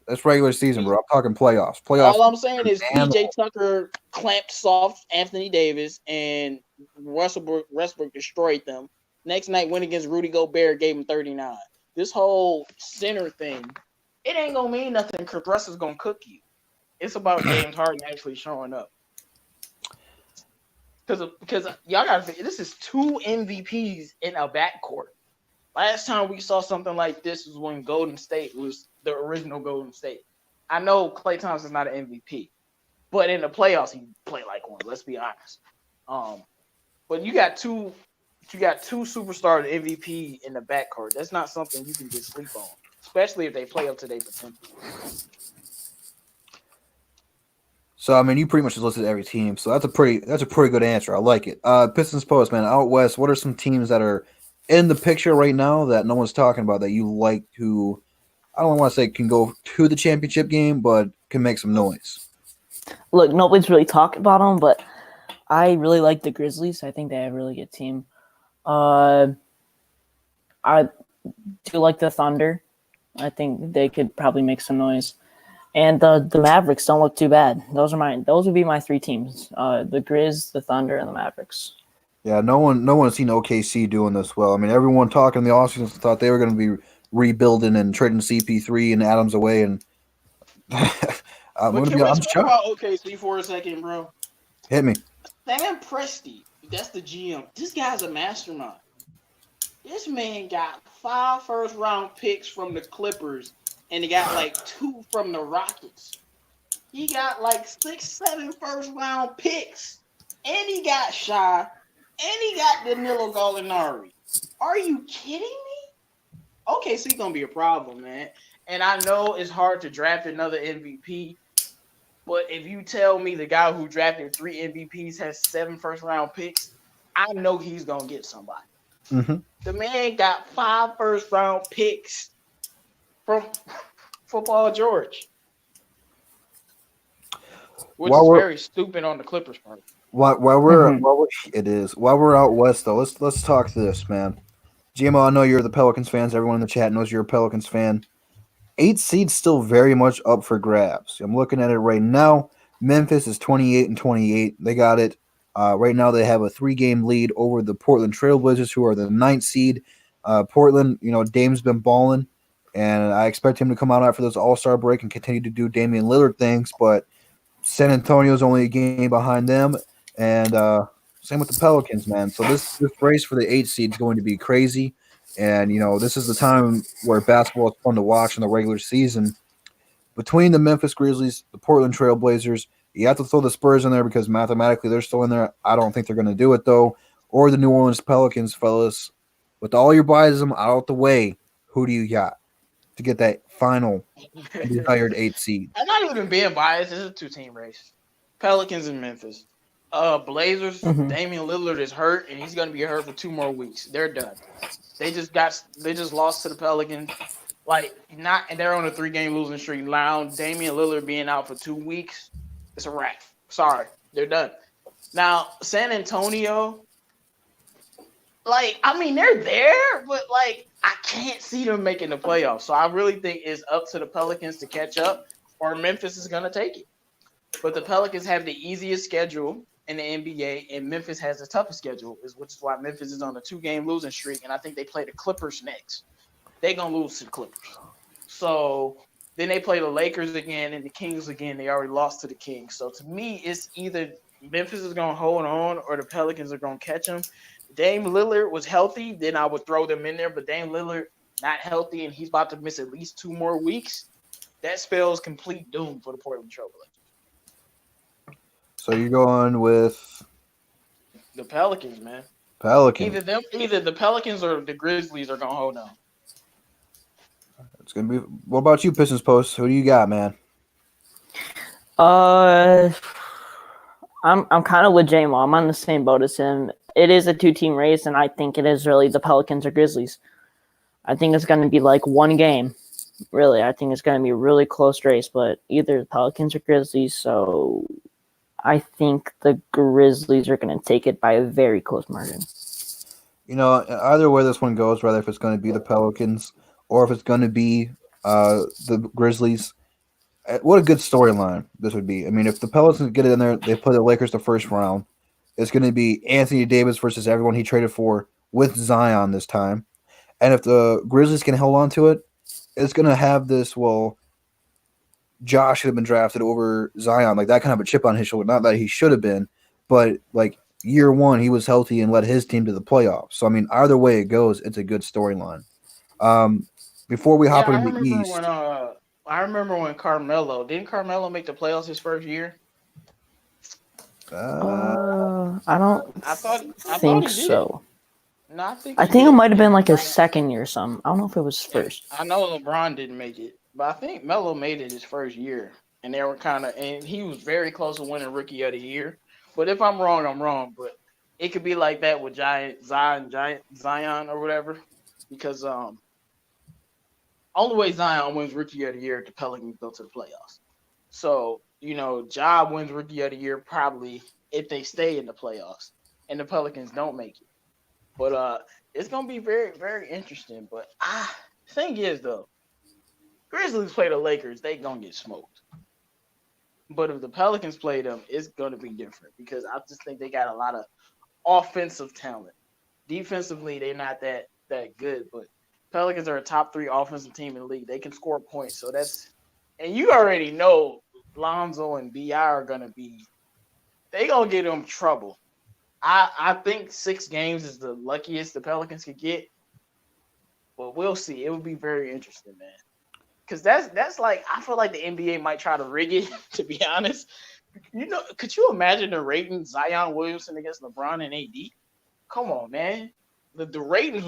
That's regular season, bro. I'm talking playoffs. All I'm saying is PJ Tucker clamped soft Anthony Davis and Westbrook destroyed them. Next night went against Rudy Gobert, gave him 39. This whole center thing, it ain't gonna mean nothing because Russ is gonna cook you. It's about James Harden actually showing up. Because y'all gotta think, this is 2 MVPs in a backcourt. Last time we saw something like this was when Golden State was the original Golden State. I know Klay Thompson's not an MVP, but in the playoffs he played like one. Let's be honest. But you got two superstar MVP in the backcourt. That's not something you can just sleep on, especially if they play up to their potential. So I mean, you pretty much just listed every team. So that's a pretty good answer. I like it. Pistons Post, man, out west. What are some teams that are in the picture right now that no one's talking about that you like to? I don't want to say can go to the championship game, but can make some noise. Look, nobody's really talking about them, but I really like the Grizzlies. I think they have a really good team. I do like the Thunder. I think they could probably make some noise. And the Mavericks don't look too bad. Those would be my 3 teams. The Grizz, the Thunder, and the Mavericks. Yeah, no one has seen OKC doing this well. I mean, everyone talking in the offseason thought they were going to be rebuilding and trading CP3 and Adams away. And I'm talk shocked. about OKC for a second, bro. Hit me. Sam Presti, that's the GM. This guy's a mastermind. This man got 5 first-round picks from the Clippers, and he got like 2 from the Rockets. He got like 6, 7 first-round picks, and he got Shy, and he got Danilo Gallinari. Are you kidding me? Okay, so he's gonna be a problem, man. And I know it's hard to draft another MVP, but if you tell me the guy who drafted 3 MVPs has 7 first-round picks, I know he's gonna get somebody. Mm-hmm. The man got 5 first-round picks from Paul George, which is very stupid on the Clippers part. While we're out west though, let's talk this, man. GMO, I know you're the Pelicans fans. Everyone in the chat knows you're a Pelicans fan. 8 seed's still very much up for grabs. I'm looking at it right now. Memphis is 28-28. They got it. Right now they have a 3-game lead over the Portland Trailblazers, who are the 9th seed. Portland, Dame's been balling, and I expect him to come out after this All-Star break and continue to do Damian Lillard things, but San Antonio's only a game behind them, and same with the Pelicans, man. So this race for the 8th seed is going to be crazy, and, this is the time where basketball is fun to watch in the regular season. Between the Memphis Grizzlies, the Portland Trailblazers, you have to throw the Spurs in there because mathematically they're still in there. I don't think they're going to do it, though. Or the New Orleans Pelicans, fellas. With all your biasm out the way, who do you got? to get that final desired 8th seed. I'm not even being biased. It's a 2-team race. Pelicans and Memphis. Blazers. Mhm. Damian Lillard is hurt, and he's gonna be hurt for 2 more weeks. They're done. They just lost to the Pelicans. And they're on a 3-game losing streak now. Damian Lillard being out for 2 weeks, it's a wrap. Sorry, they're done. Now San Antonio, they're there, but I can't see them making the playoffs. So I really think it's up to the Pelicans to catch up, or Memphis is gonna take it. But the Pelicans have the easiest schedule in the NBA, and Memphis has the toughest schedule, which is why Memphis is on a 2-game losing streak, and I think they play the Clippers next. They're going to lose to the Clippers. So then they play the Lakers again and the Kings again. They already lost to the Kings. So to me, it's either Memphis is going to hold on or the Pelicans are going to catch them. Dame Lillard was healthy, then I would throw them in there, but Dame Lillard not healthy, and he's about to miss at least 2 more weeks. That spells complete doom for the Portland Trailblazers. So you're going with the Pelicans, man. Pelicans. Either the Pelicans or the Grizzlies are gonna hold on. It's gonna be. What about you, Pistons Post? Who do you got, man? I'm kind of with J-Mo. I'm on the same boat as him. It is a 2-team race, and I think it is really the Pelicans or Grizzlies. I think it's going to be like 1 game. Really, I think it's going to be a really close race, but either the Pelicans or Grizzlies. So I think the Grizzlies are going to take it by a very close margin. Either way this one goes, whether if it's going to be the Pelicans or if it's going to be the Grizzlies, what a good storyline this would be. I mean, if the Pelicans get it in there, they play the Lakers the first round. It's going to be Anthony Davis versus everyone he traded for with Zion this time. And if the Grizzlies can hold on to it, it's going to have this, Josh should have been drafted over Zion, like that kind of a chip on his shoulder. Not that he should have been, but year 1, he was healthy and led his team to the playoffs. So, I mean, either way it goes, it's a good storyline. Before we hop into the East. I remember when didn't Carmelo make the playoffs his first year? I think so. No, I think it might have been like his second year or something. I don't know if it was first. I know LeBron didn't make it, but I think Melo made it his first year, and they were and he was very close to winning Rookie of the Year. But if I'm wrong, I'm wrong. But it could be like that with Zion or whatever, because only way Zion wins Rookie of the Year if the Pelicans go to the playoffs. So Ja wins Rookie of the Year probably if they stay in the playoffs and the Pelicans don't make it. But it's gonna be very, very interesting. But thing is though, Grizzlies play the Lakers, they gonna get smoked. But if the Pelicans play them, it's gonna be different because I just think they got a lot of offensive talent. Defensively, they're not that good, but Pelicans are a top 3 offensive team in the league. They can score points, so and you already know Lonzo and BI are gonna get them trouble. I think 6 games is the luckiest the Pelicans could get, but we'll see. It will be very interesting, man. Because that's I feel like the NBA might try to rig it. To be honest, could you imagine the ratings Zion Williamson against LeBron and AD? Come on, man. The ratings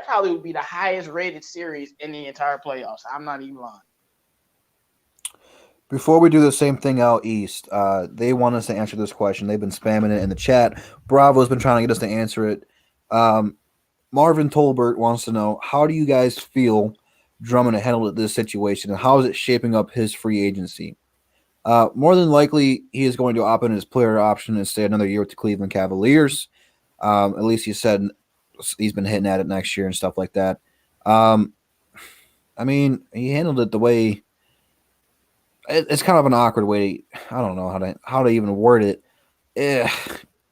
probably would be the highest rated series in the entire playoffs. I'm not even lying. Before we do the same thing out east, they want us to answer this question. They've been spamming it in the chat. Bravo's been trying to get us to answer it. Marvin Tolbert wants to know, how do you guys feel Drummond handled this situation, and how is it shaping up his free agency? More than likely, he is going to opt in his player option and stay another year with the Cleveland Cavaliers. At least he said he's been hitting at it next year and stuff like that. I mean, he handled it the way – it's kind of an awkward way. I don't know how to even word it.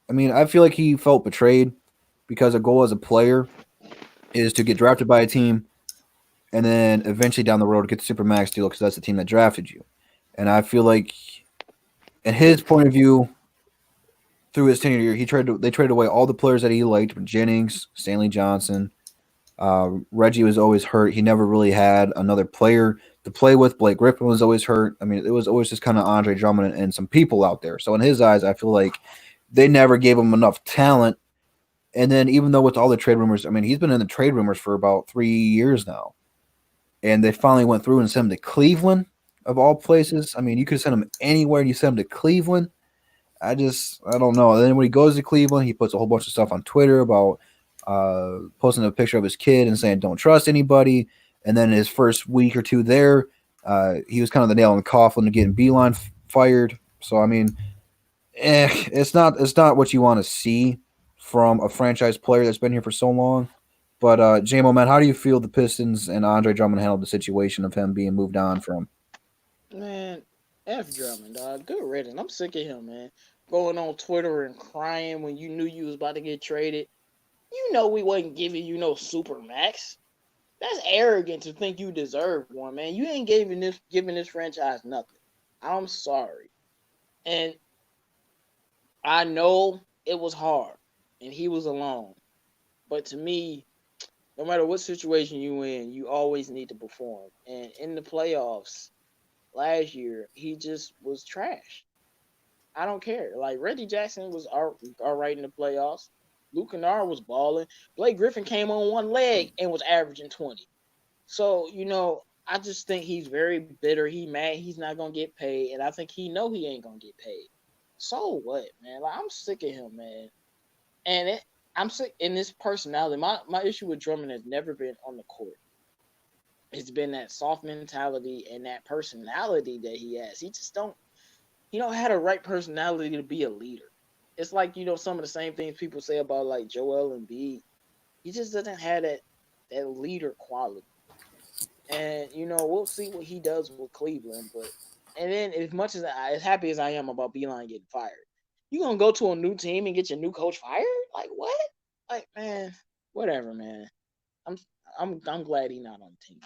I mean, I feel like he felt betrayed because a goal as a player is to get drafted by a team and then eventually down the road get the Supermax deal because that's the team that drafted you. And I feel like, in his point of view, through his tenure year, they traded away all the players that he liked: Jennings, Stanley Johnson. Reggie was always hurt. He never really had another player to play with. Blake Griffin was always hurt. I mean, it was always just kind of Andre Drummond and some people out there. So in his eyes, I feel like they never gave him enough talent. And then even though with all the trade rumors, I mean, he's been in the trade rumors for about 3 years now. and they finally went through and sent him to Cleveland, of all places. I mean, you could send him anywhere, and you send him to Cleveland. I don't know. And then when he goes to Cleveland, he puts a whole bunch of stuff on Twitter about posting a picture of his kid and saying don't trust anybody. And then his first week or two there, he was kind of the nail in the coffin to getting Beeline fired. So I mean, it's not what you want to see from a franchise player that's been here for so long. But JMO, man, how do you feel the Pistons and Andre Drummond handled the situation of him being moved on from? Man, F Drummond, dog. Good riddance. I'm sick of him, man. Going on Twitter and crying when you knew you was about to get traded. You know we wasn't giving you no super max. That's arrogant to think you deserve one, man. You ain't giving this franchise nothing. I'm sorry. And I know it was hard and he was alone. But to me, no matter what situation you in, you always need to perform. And in the playoffs last year, he just was trash. I don't care. Like Reggie Jackson was all right in the playoffs. Luke Kennard was balling. Blake Griffin came on one leg and was averaging 20. So, I just think he's very bitter. He mad he's not gonna get paid, and I think he know he ain't gonna get paid. So what, man? Like I'm sick of him, man. And I'm sick in this personality. My issue with Drummond has never been on the court. It's been that soft mentality and that personality that he has. He don't have the right personality to be a leader. It's like, some of the same things people say about like Joel Embiid. He just doesn't have that leader quality. And we'll see what he does with Cleveland. And then as happy as I am about Beeline getting fired, you gonna go to a new team and get your new coach fired? Like what? Like man, whatever, man. I'm glad he's not on the team.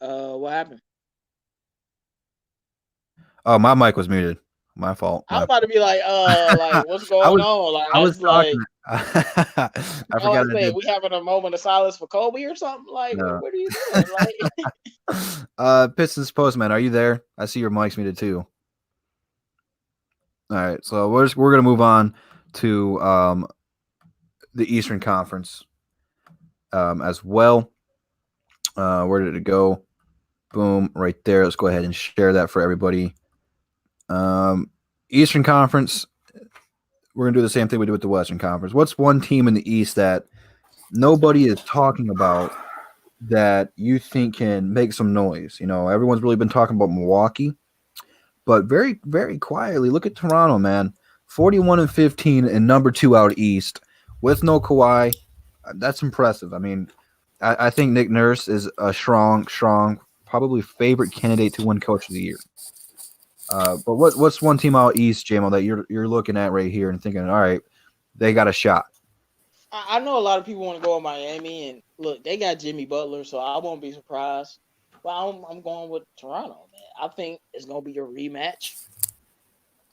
What happened? Oh, my mic was muted. My fault. I'm about to be like, what's going on? Like, I was talking. like, I I forgot. was saying, we having a moment of silence for Kobe or something. Like, No. what are you doing? Like, Pistons Postman, are you there? I see your mic's muted too. All right, so we're gonna move on to the Eastern Conference as well. Where did it go? Boom, right there. Let's go ahead and share that for everybody. Eastern Conference, we're going to do the same thing we did with the Western Conference. What's one team in the East that nobody is talking about that you think can make some noise? Everyone's really been talking about Milwaukee, but very, very quietly, look at Toronto, man. 41-15 and number 2 out East with no Kawhi. That's impressive. I mean, I think Nick Nurse is a strong, probably favorite candidate to win Coach of the Year. But what's one team out East, JMO, that you're looking at right here and thinking, all right, they got a shot? I know a lot of people want to go to Miami, and look, they got Jimmy Butler, so I won't be surprised. But I'm going with Toronto, man. I think it's gonna be a rematch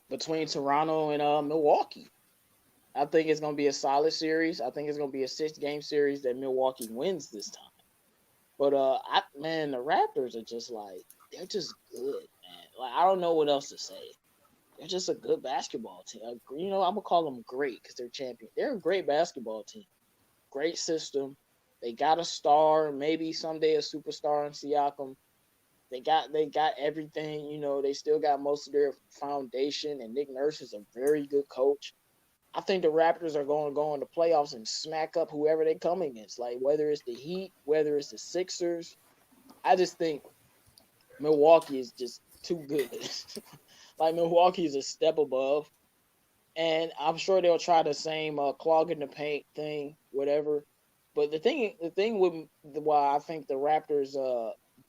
between Toronto and Milwaukee. I think it's gonna be a solid series. I think it's gonna be a 6-game series that Milwaukee wins this time. But the Raptors are just like they're just good, man. Like I don't know what else to say. They're just a good basketball team. I'm gonna call them great because they're champion. They're a great basketball team. Great system. They got a star, maybe someday a superstar in Siakam. They got everything. They still got most of their foundation, and Nick Nurse is a very good coach. I think the Raptors are going to go in the playoffs and smack up whoever they come against. Like whether it's the Heat, whether it's the Sixers. I just think Milwaukee is just too good. Like Milwaukee is a step above, and I'm sure they'll try the same clogging the paint thing, whatever. But the thing with why I think the Raptors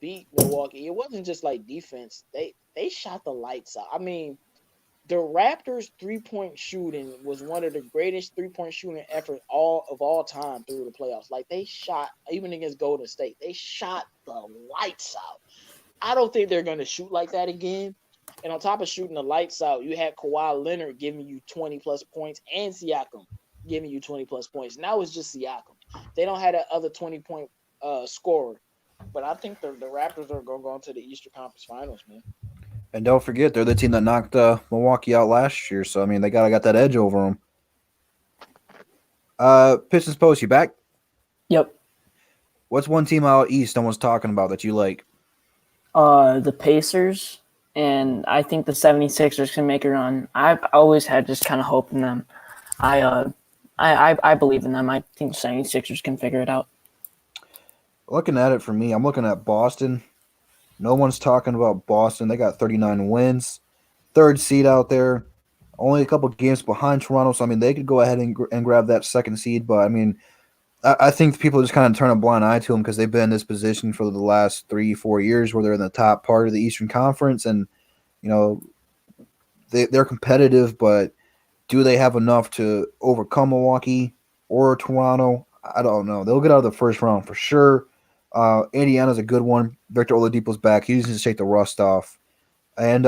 beat Milwaukee, it wasn't just like defense. They shot the lights out. I mean, the Raptors' 3-point shooting was one of the greatest 3-point shooting efforts of all time through the playoffs. Like they shot, even against Golden State, they shot the lights out. I don't think they're going to shoot like that again. And on top of shooting the lights out, you had Kawhi Leonard giving you 20-plus points and Siakam giving you 20-plus points. Now it's just Siakam. They don't have that other 20-point scorer. But I think the Raptors are going to go into the Eastern Conference Finals, man. And don't forget, they're the team that knocked Milwaukee out last year. So I mean, they got that edge over them. Pistons Post, you back? Yep. What's one team out east no one's talking about that you like? The Pacers, and I think the 76ers can make a run. I've always had just kind of hope in them. I believe in them. I think the 76ers can figure it out. Looking at it for me, I'm looking at Boston. No one's talking about Boston. They got 39 wins, third seed out there, only a couple games behind Toronto. So I mean, they could go ahead and grab that second seed. But I mean, I think people just kind of turn a blind eye to them because they've been in this position for the last 3-4 years where they're in the top part of the Eastern Conference, and you know they're competitive, but do they have enough to overcome Milwaukee or Toronto? I don't know. They'll get out of the first round for sure. Indiana's a good one. Victor Oladipo's back. He needs to shake the rust off. And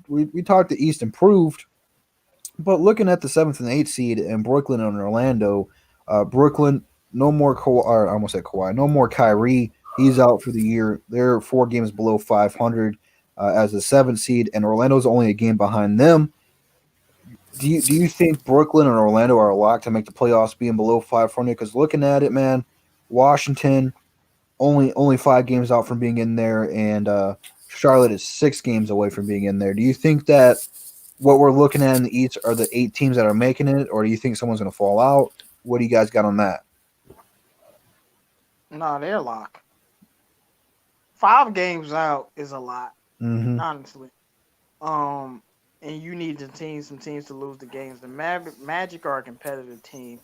we talked the East improved, but looking at the 7th and 8th seed in Brooklyn and Orlando, Brooklyn, no more Kawhi, or I almost said Kawhi, no more Kyrie. He's out for the year. They're 4 games below 500 as the 7th seed, and Orlando's only a game behind them. Do you think Brooklyn and Orlando are locked to make the playoffs being below 500? Because looking at it, man, Washington only 5 games out from being in there, and Charlotte is 6 games away from being in there. Do you think that what we're looking at in the East are the 8 teams that are making it, or do you think someone's going to fall out? What do you guys got on that? No, they're locked. 5 games out is a lot, honestly. And you need some teams to lose the games. The Magic are a competitive team,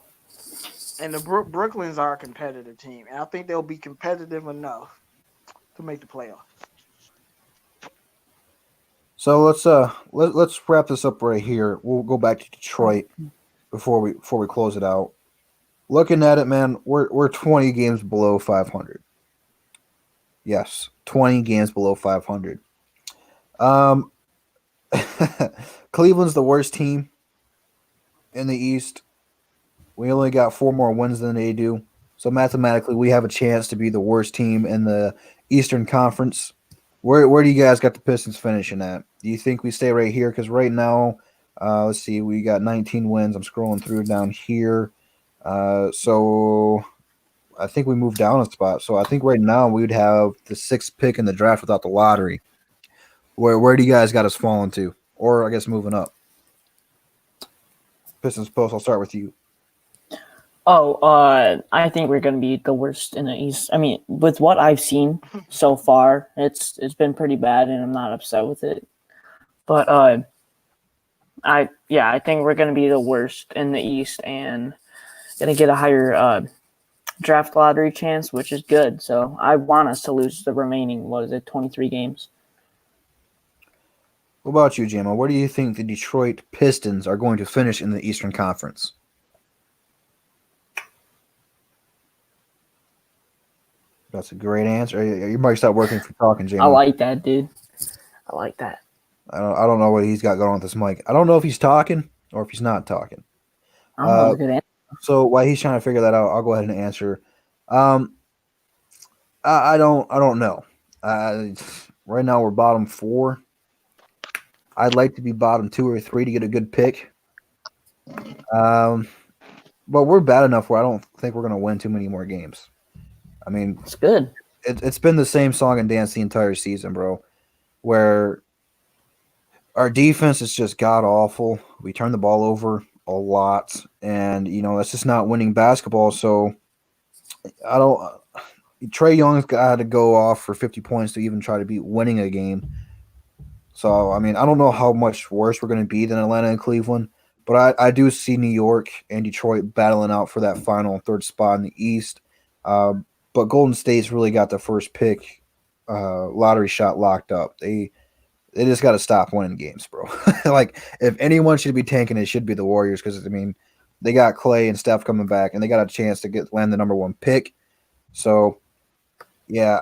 and the Brooklyn's are a competitive team. And I think they'll be competitive enough to make the playoffs. So let's wrap this up right here. We'll go back to Detroit before we close it out. Looking at it, man, we're 20 games below 500. Yes, 20 games below 500. Cleveland's the worst team in the East. We only got 4 more wins than they do. So mathematically, we have a chance to be the worst team in the Eastern Conference. Where do you guys got the Pistons finishing at? Do you think we stay right here? Because right now, let's see, we got 19 wins. I'm scrolling through down here. So I think we moved down a spot. So I think right now we would have the 6th pick in the draft without the lottery. Where do you guys got us falling to? Or I guess moving up. Pistons Post, I'll start with you. I think we're going to be the worst in the East. I mean, with what I've seen so far, it's been pretty bad, and I'm not upset with it. But I think we're going to be the worst in the East and going to get a higher draft lottery chance, which is good. So I want us to lose the remaining, 23 games. What about you, JMO? Where do you think the Detroit Pistons are going to finish in the Eastern Conference? That's a great answer. You might stop working for talking, JMO. I like that, dude. I like that. I don't know what he's got going on with this mic. I don't know if he's talking or if he's not talking. I don't know what good answer. So while he's trying to figure that out, I'll go ahead and answer. I don't know. Right now we're bottom 4. I'd like to be bottom 2 or 3 to get a good pick. But we're bad enough where I don't think we're going to win too many more games. I mean, it's good. It's been the same song and dance the entire season, bro, where our defense is just god awful. We turn the ball over a lot, and that's just not winning basketball. So I don't. Trae Young's got to go off for 50 points to even try to be winning a game. So I mean, I don't know how much worse we're going to be than Atlanta and Cleveland, but I do see New York and Detroit battling out for that final 3rd spot in the East. But Golden State's really got the first pick lottery shot locked up. They just got to stop winning games, bro. Like, if anyone should be tanking, it should be the Warriors because, I mean, they got Clay and Steph coming back, and they got a chance to land the number 1 pick. So, yeah,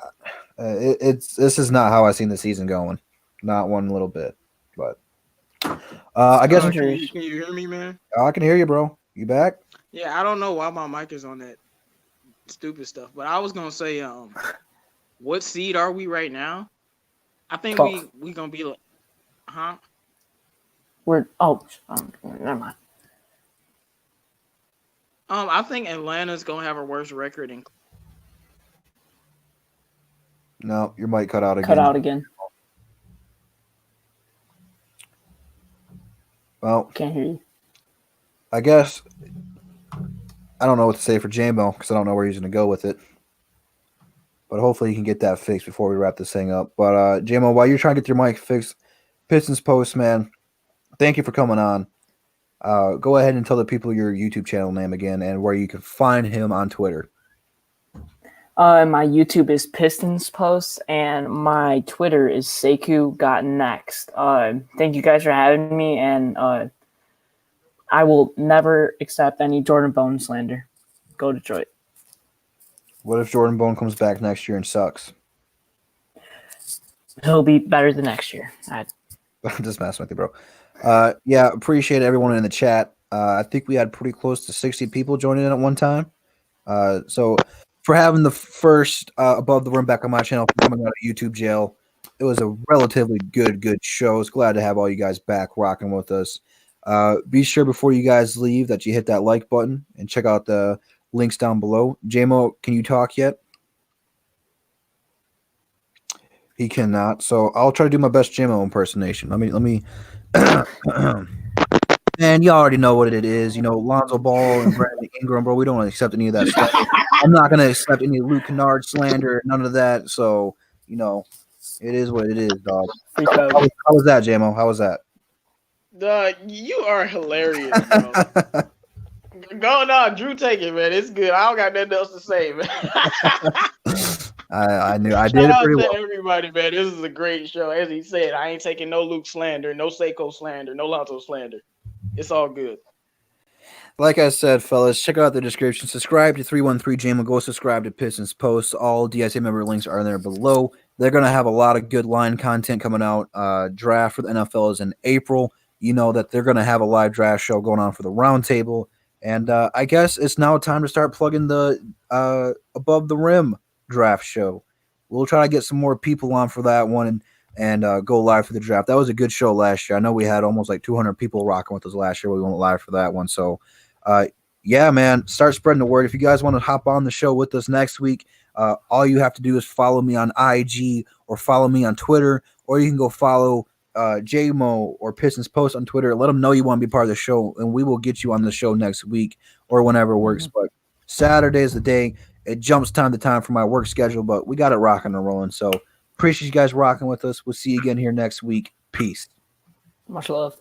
this is not how I seen the season going. Not one little bit. But I guess can you hear me, man? I can hear you, bro. You back? Yeah, I don't know why my mic is on that stupid stuff, but I was gonna say, what seed are we right now? I think 12th. we gonna be, huh? Never mind. I think Atlanta's gonna have a worse record than. No, your mic cut out again. Cut out again. Well, Can't hear you. I guess I don't know what to say for JMO because I don't know where he's going to go with it. But hopefully he can get that fixed before we wrap this thing up. But JMO, while you're trying to get your mic fixed, Pistons Post, man, thank you for coming on. Go ahead and tell the people your YouTube channel name again and where you can find him on Twitter. My YouTube is Pistons Post, and my Twitter is Sekou Got Next. Thank you guys for having me, and I will never accept any Jordan Bone slander. Go Detroit. What if Jordan Bone comes back next year and sucks? He'll be better the next year. I'm just messing with you, bro. Yeah, appreciate everyone in the chat. I think we had pretty close to 60 people joining in at one time. So for having the first Above the Rim back on my channel coming out of YouTube jail, it was a relatively good show. It's glad to have all you guys back rocking with us. Be sure before you guys leave that you hit that like button and check out the links down below. JMO, can you talk yet? He cannot. So I'll try to do my best JMO impersonation. Let me Man, you already know what it is. You know, Lonzo Ball and Brandon Ingram, bro. We don't accept any of that stuff. I'm not gonna accept any Luke Kennard slander, none of that. So, you know, it is what it is, dog. How was that, JMO? How was that? You are hilarious, bro. Go on, Drew, take it, man. It's good. I don't got nothing else to say, man. I knew I did it pretty well. Everybody, man, this is a great show. As he said, I ain't taking no Luke slander, no Seiko slander, no Lonzo slander. It's all good. Like I said, fellas, check out the description. Subscribe to 313 JMO. Go subscribe to Pistons Post. All DSA member links are there below. They're going to have a lot of good line content coming out. Draft for the NFL is in April. You know that they're going to have a live draft show going on for the roundtable. And I guess it's now time to start plugging the Above the Rim draft show. We'll try to get some more people on for that one and go live for the draft. That was a good show last year. I know we had almost like 200 people rocking with us last year. We went live for that one. So, yeah, man, start spreading the word. If you guys want to hop on the show with us next week, all you have to do is follow me on IG or follow me on Twitter, or you can go follow JMO or Pistons Post on Twitter. Let them know you want to be part of the show, and we will get you on the show next week or whenever it works. But Saturday is the day. It jumps time to time for my work schedule, but we got it rocking and rolling. So appreciate you guys rocking with us. We'll see you again here next week. Peace. Much love.